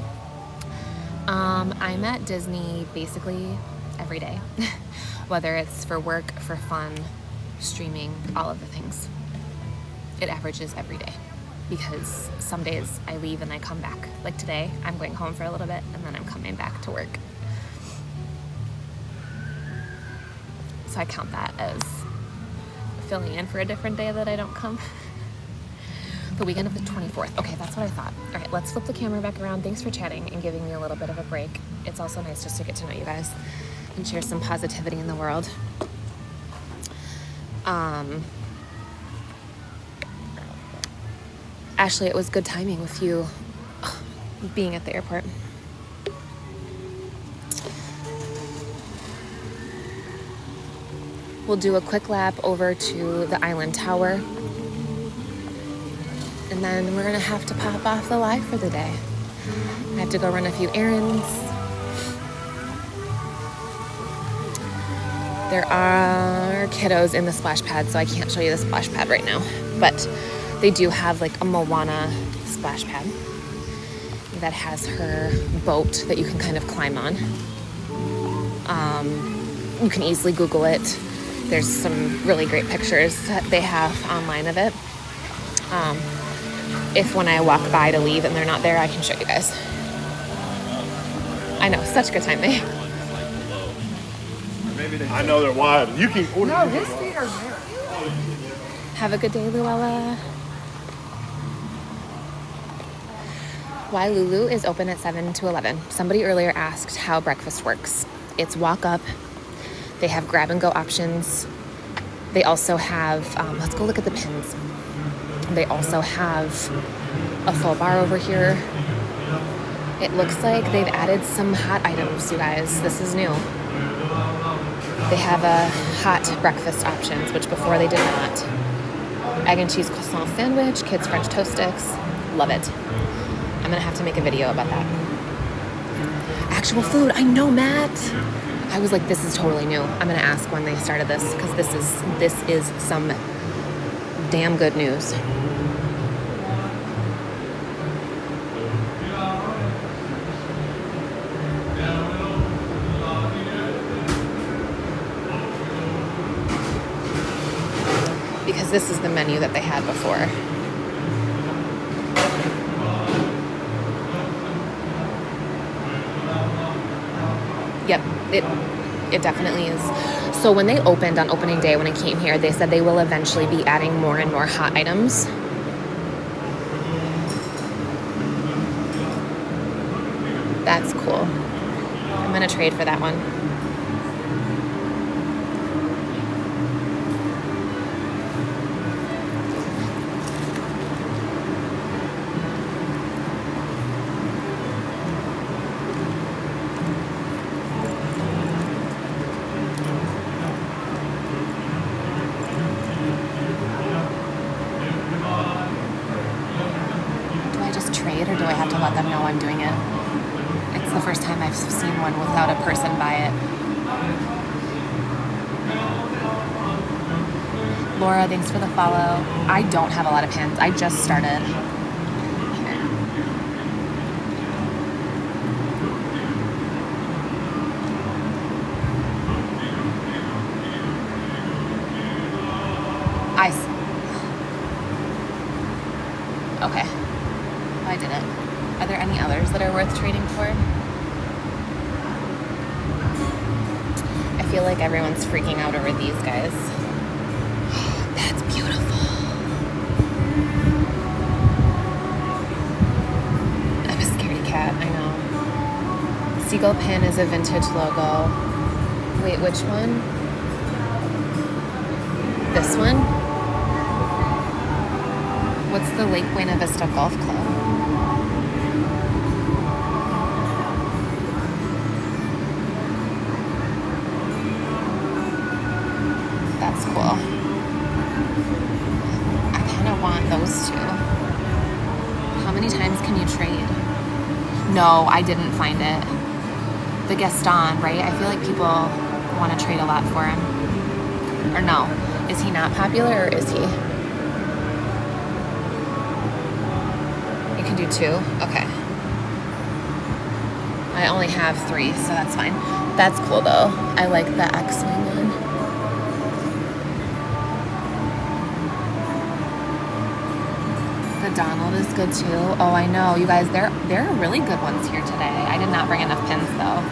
I'm at Disney basically every day, whether it's for work, for fun, streaming, all of the things. It averages every day because some days I leave and I come back. Like today, I'm going home for a little bit and then I'm coming back to work. So I count that as filling in for a different day that I don't come. The weekend of the 24th. Okay, that's what I thought. All right, let's flip the camera back around. Thanks for chatting and giving me a little bit of a break. It's also nice just to get to know you guys and share some positivity in the world. Ashley, it was good timing with you being at the airport. We'll do a quick lap over to the Island Tower. And then we're gonna have to pop off the live for the day. I have to go run a few errands. There are kiddos in the splash pad, so I can't show you the splash pad right now. But they do have like a Moana splash pad that has her boat that you can kind of climb on. You can easily Google it. There's some really great pictures that they have online of it. If when I walk by to leave and they're not there, I can show you guys. I know, such good timing. I know they're wide. You can order. No, his feet are there. Have a good day, Luella. Why Lulu is open at 7 to 11. Somebody earlier asked how breakfast works. It's walk up. They have grab and go options. They also have, let's go look at the pins. They also have a full bar over here. It looks like they've added some hot items, you guys. This is new. They have a hot breakfast options, which before they did not. Egg and cheese croissant sandwich, kids French toast sticks. Love it. I'm gonna have to make a video about that. Actual food, I know, Matt. I was like, this is totally new. I'm gonna ask when they started this, because this is some damn good news. Because this is the menu that they had before. Yep, it definitely is. So when they opened on opening day, when I came here, they said they will eventually be adding more and more hot items. That's cool. I'm gonna trade for that one. Trade, or do I have to let them know I'm doing it? It's the first time I've seen one without a person by it. Laura, thanks for the follow. I don't have a lot of pins. I just started. Here. Okay. I did it. Are there any others that are worth trading for? I feel like everyone's freaking out over these guys. That's beautiful. I'm a scaredy cat, I know. Seagull pin is a vintage logo. Wait, which one? This one? What's the Lake Buena Vista Golf Club? That's cool. I kind of want those two. How many times can you trade? No, I didn't find it. The Gaston, right? I feel like people want to trade a lot for him. Or no, is he not popular, or is he? You can do two? Okay. I only have 3, so that's fine. That's cool though. I like the X-Wing one. The Donald is good too. Oh, I know. You guys, there are really good ones here today. I did not bring enough pins though.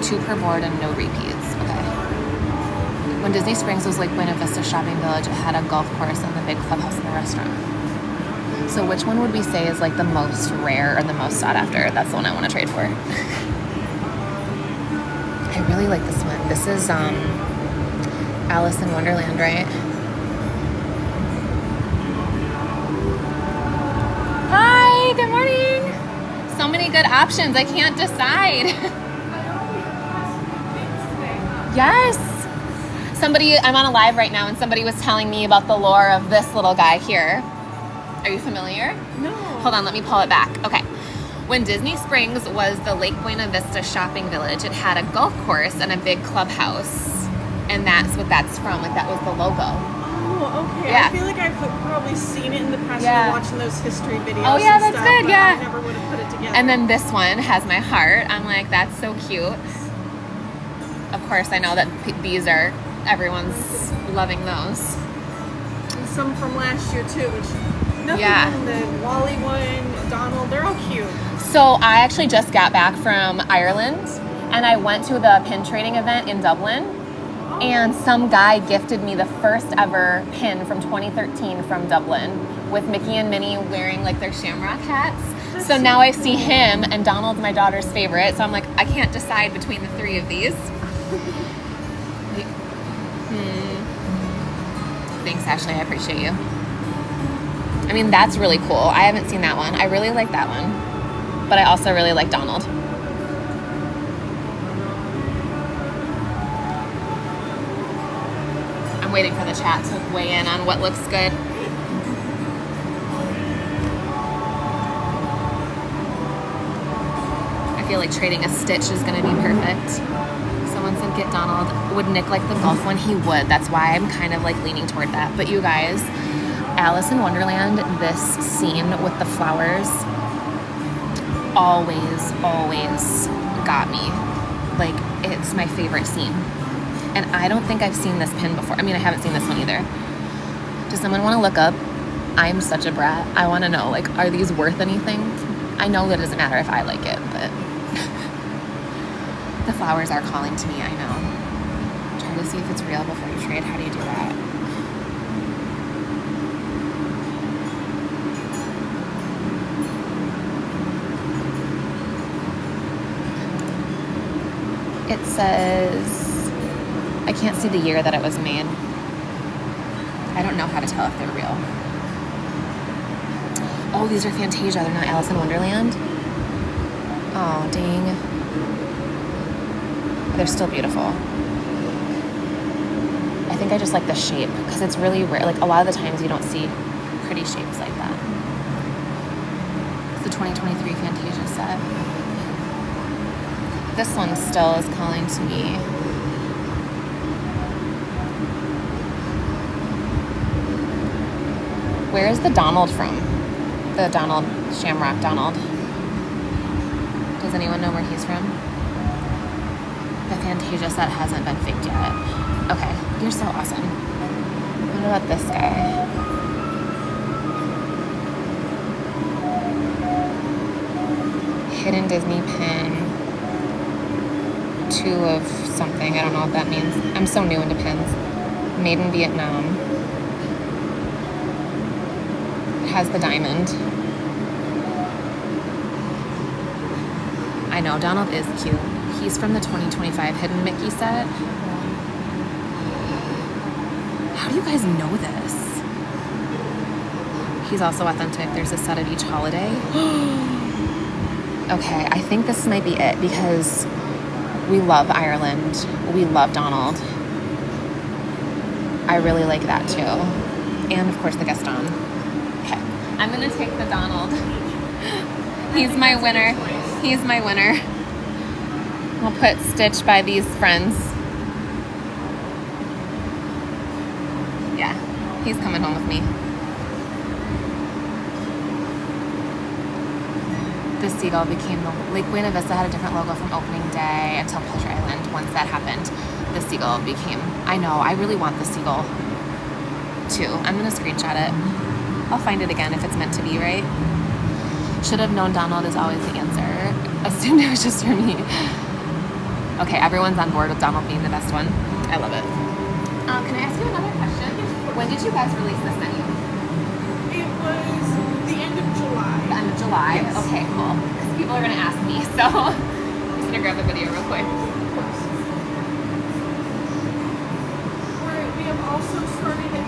2 per board and no repeats. Okay. When Disney Springs was Lake Buena Vista Shopping Village, it had a golf course and the big clubhouse and the restaurant. So which one would we say is like the most rare or the most sought after? That's the one I want to trade for. I really like this one. This is Alice in Wonderland, right? Hi, good morning. So many good options. I can't decide. Yes. I'm on a live right now, and somebody was telling me about the lore of this little guy here. Are you familiar? No. Hold on, let me pull it back. Okay. When Disney Springs was the Lake Buena Vista Shopping Village, it had a golf course and a big clubhouse. And that's what that's from. Like, that was the logo. Oh, okay. Yeah. I feel like I've probably seen it in the past Yeah. when watching those history videos. Oh, yeah, and that's stuff, good, but yeah. I never would have put it together. And then this one has my heart. I'm like, that's so cute. Of course, I know that these are, everyone's loving those. And some from last year too, which nothing Yeah. from the Wally one, Donald, they're all cute. So I actually just got back from Ireland, and I went to the pin trading event in Dublin, and some guy gifted me the first ever pin from 2013 from Dublin with Mickey and Minnie wearing like their shamrock hats. So now I see him, and Donald's my daughter's favorite, so I'm like, I can't decide between the 3 of these. Thanks, Ashley. I appreciate you. I mean, that's really cool. I haven't seen that one. I really like that one. But I also really like Donald. I'm waiting for the chat to weigh in on what looks good. I feel like trading a Stitch is going to be perfect. Someone said get Donald. Would Nick like the golf one? He would. That's why I'm kind of like leaning toward that. But you guys, Alice in Wonderland, this scene with the flowers always got me. Like, it's my favorite scene. And I don't think I've seen this pin before. I mean, I haven't seen this one either. Does someone want to look up? I'm such a brat. I want to know, like, are these worth anything? I know that it doesn't matter if I like it, but the flowers are calling to me, I know. Try to see if it's real before you trade. How do you do that? It says, I can't see the year that it was made. I don't know how to tell if they're real. Oh, these are Fantasia. They're not Alice in Wonderland. Oh, dang. They're still beautiful. I think I just like the shape because it's really rare. Like, a lot of the times you don't see pretty shapes like that. It's the 2023 Fantasia set. This one still is calling to me. Where is the Donald from? The Donald, Shamrock Donald. Does anyone know where he's from? The Fantasia set hasn't been faked yet. Okay, you're so awesome. What about this guy? Hidden Disney pin. 2 of something. I don't know what that means. I'm so new into pins. Made in Vietnam. It has the diamond. I know, Donald is cute. He's from the 2025 Hidden Mickey set. How do you guys know this? He's also authentic. There's a set of each holiday. Okay, I think this might be it because we love Ireland. We love Donald. I really like that too. And of course the Gaston. Okay, I'm gonna take the Donald. He's my winner. He's my winner. I'll put Stitch by these friends. Yeah, he's coming home with me. The seagull became the Lake Buena Vista had a different logo from opening day until Pleasure Island. Once that happened, the seagull became. I know. I really want the seagull too. I'm gonna screenshot it. I'll find it again if it's meant to be, right? Should have known Donald is always the answer. Assumed it was just for me. Okay, everyone's on board with Donald being the best one. I love it. Can I ask you another question? When did you guys release this menu? It was the end of July. The end of July? Yes. Okay, cool. Because people are going to ask me, so I'm just going to grab the video real quick. We have also started in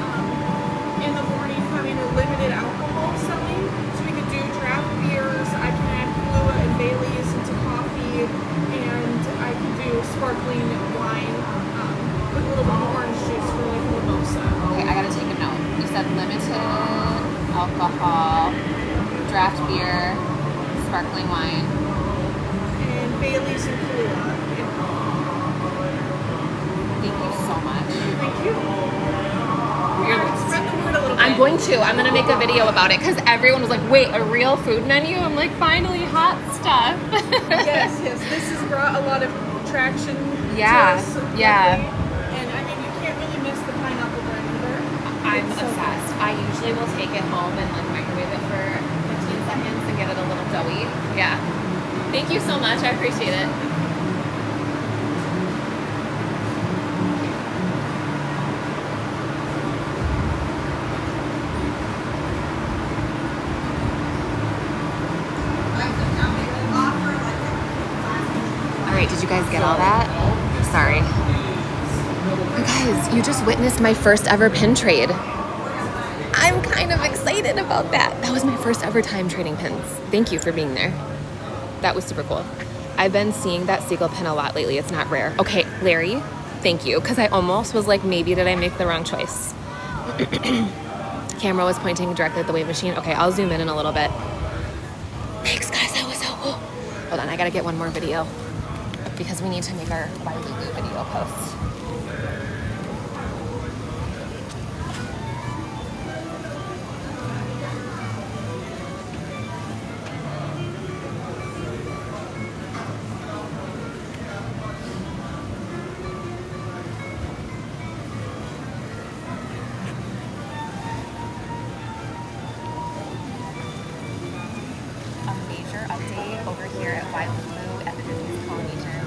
the morning having a limited alcohol selling. So we could do draft beers. I can add Kahlua and Bailey's into coffee. And I can do sparkling wine with a little bit of orange juice for like a mimosa. Okay, I got to take a note. You said limited alcohol, draft beer, sparkling wine. And Bailey's and Kahlua. Thank you so much. Thank you. Spread the word a little bit. I'm going to. I'm going to make a video about it because everyone was like, wait, a real food menu? I'm like, finally, hot stuff. Yes. This has brought a lot of traction Yeah, to us. yeah. lately. And I mean, you can't really miss the pineapple bread either. I'm It's so obsessed. I usually will take it home and like microwave it for 15 seconds and get it a little doughy. Yeah. Thank you so much. I appreciate it. All right, did you guys get all that? Sorry. You guys, guys, you just witnessed my first ever pin trade. I'm kind of excited about that. That was my first ever time trading pins. Thank you for being there. That was super cool. I've been seeing that seagull pin a lot lately. It's not rare. Okay, Larry, thank you. Because I almost was like, maybe did I make the wrong choice? Camera was pointing directly at the wave machine. Okay, I'll zoom in a little bit. Thanks, guys. That was so cool. Hold on, I gotta get one more video because we need to make our Wailulu video post. Update over here at Wailulu at the Disney's Polynesian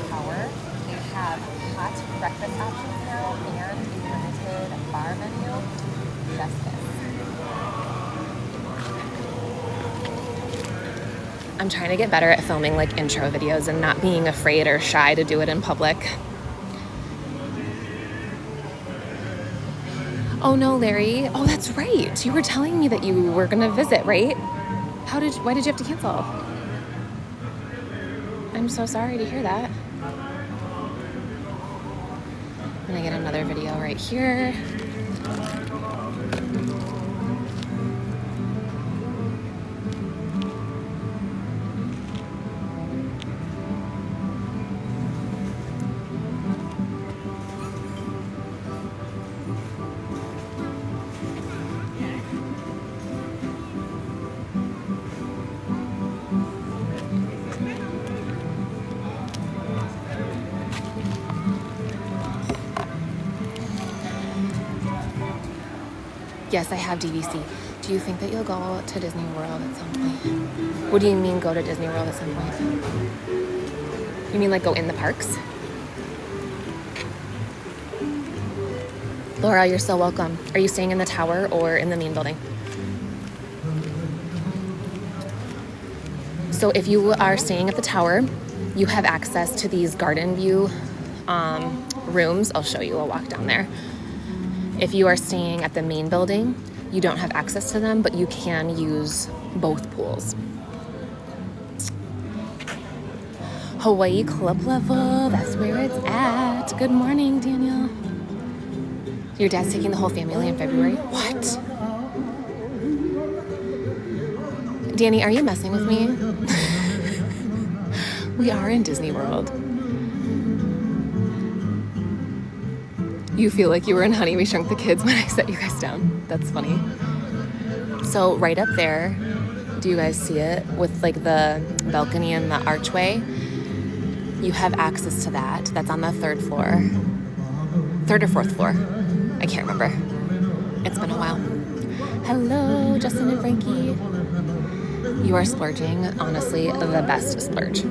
Tower. They have hot breakfast options now and a limited bar menu. Just this. I'm trying to get better at filming like intro videos and not being afraid or shy to do it in public. Oh no, Larry. Oh, that's right. You were telling me that you were gonna visit, right? Why did you have to cancel? I'm so sorry to hear that. I'm gonna get another video right here. Yes, I have DVC. Do you think that you'll go to Disney World at some point? What do you mean go to Disney World at some point? You mean like go in the parks? Laura, you're so welcome. Are you staying in the tower or in the main building? So if you are staying at the tower, you have access to these garden view rooms. I'll show you, I'll walk down there. If you are staying at the main building, you don't have access to them, but you can use both pools. Hawaii Club Level, that's where it's at. Good morning, Daniel. Your dad's taking the whole family in February? What? Danny, are you messing with me? We are in Disney World. You feel like you were in Honey, We Shrunk the Kids when I set you guys down. That's funny. So right up there, do you guys see it? With like the balcony and the archway, you have access to that. That's on the third floor. Third or fourth floor. I can't remember. It's been a while. Hello, Justin and Frankie. You are splurging, honestly, the best splurge.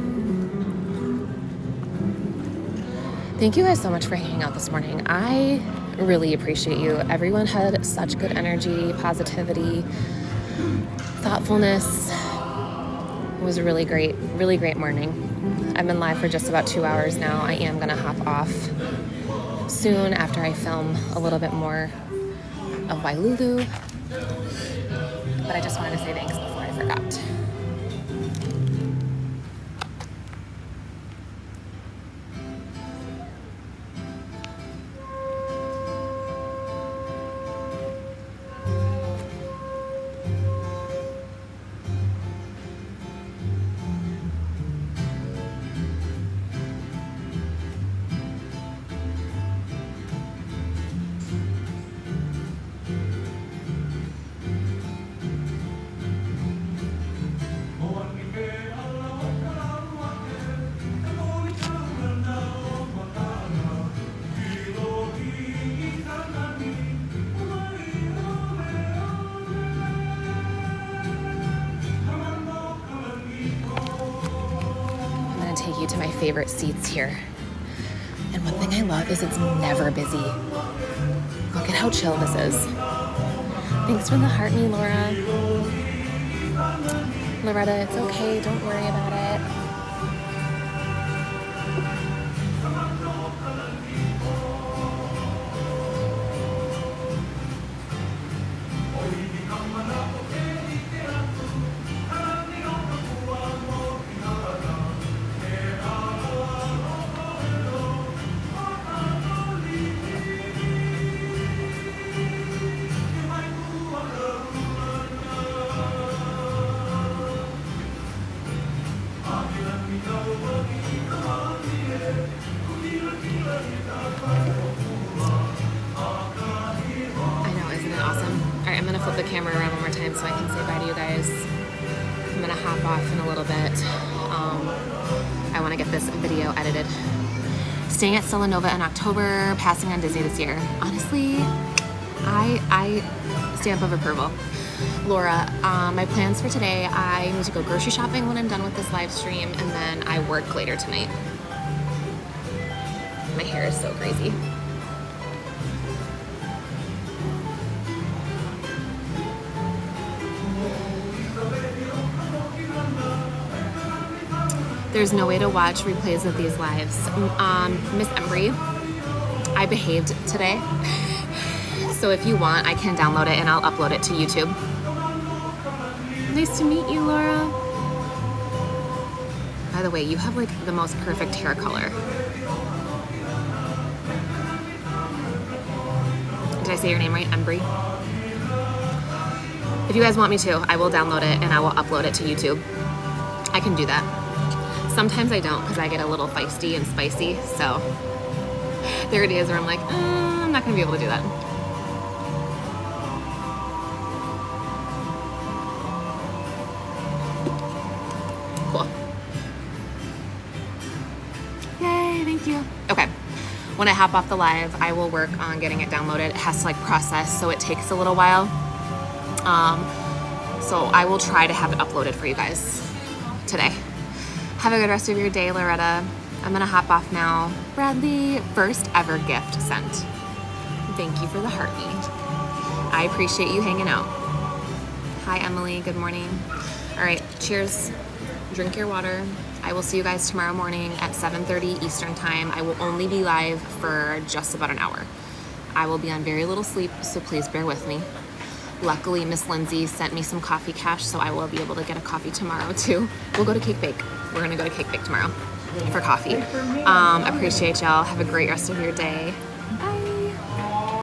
Thank you guys so much for hanging out this morning. I really appreciate you. Everyone had such good energy, positivity, thoughtfulness. It was a really great morning. I've been live for just about 2 hours now. I am gonna hop off soon after I film a little bit more of Wailulu. But I just wanted to say thanks before I forgot. Take you to my favorite seats here. And one thing I love is it's never busy. Look at how chill this is. Thanks for the heart me, Laura. Loretta, it's okay, don't worry about it. gonna flip the camera around one more time so I can say bye to you guys. I'm gonna hop off in a little bit. I wanna get this video edited. Staying at Stella Nova in October, passing on Disney this year. Honestly, I stamp of approval. Laura, my plans for today, I need to go grocery shopping when I'm done with this live stream, and then I work later tonight. My hair is so crazy. There's no way to watch replays of these lives. Miss Embry, I behaved today. So if you want, I can download it and I'll upload it to YouTube. Nice to meet you, Laura. By the way, you have like the most perfect hair color. Did I say your name right? Embry? If you guys want me to, I will download it and I will upload it to YouTube. I can do that. Sometimes I don't because I get a little feisty and spicy, so there it is where I'm like, I'm not gonna be able to do that. Cool. Yay, thank you. Okay, when I hop off the live, I will work on getting it downloaded. It has to like process, so it takes a little while. So I will try to have it uploaded for you guys today. Have a good rest of your day, Loretta. I'm gonna hop off now. Bradley, first ever gift sent. Thank you for the heartbeat. I appreciate you hanging out. Hi, Emily, good morning. All right, cheers. Drink your water. I will see you guys tomorrow morning at 7:30 Eastern time. I will only be live for just about an hour. I will be on very little sleep, so please bear with me. Luckily, Miss Lindsay sent me some coffee cash, so I will be able to get a coffee tomorrow too. We'll go to Cake Bake. We're gonna go to Cake Bake tomorrow for coffee. Appreciate y'all. Have a great rest of your day.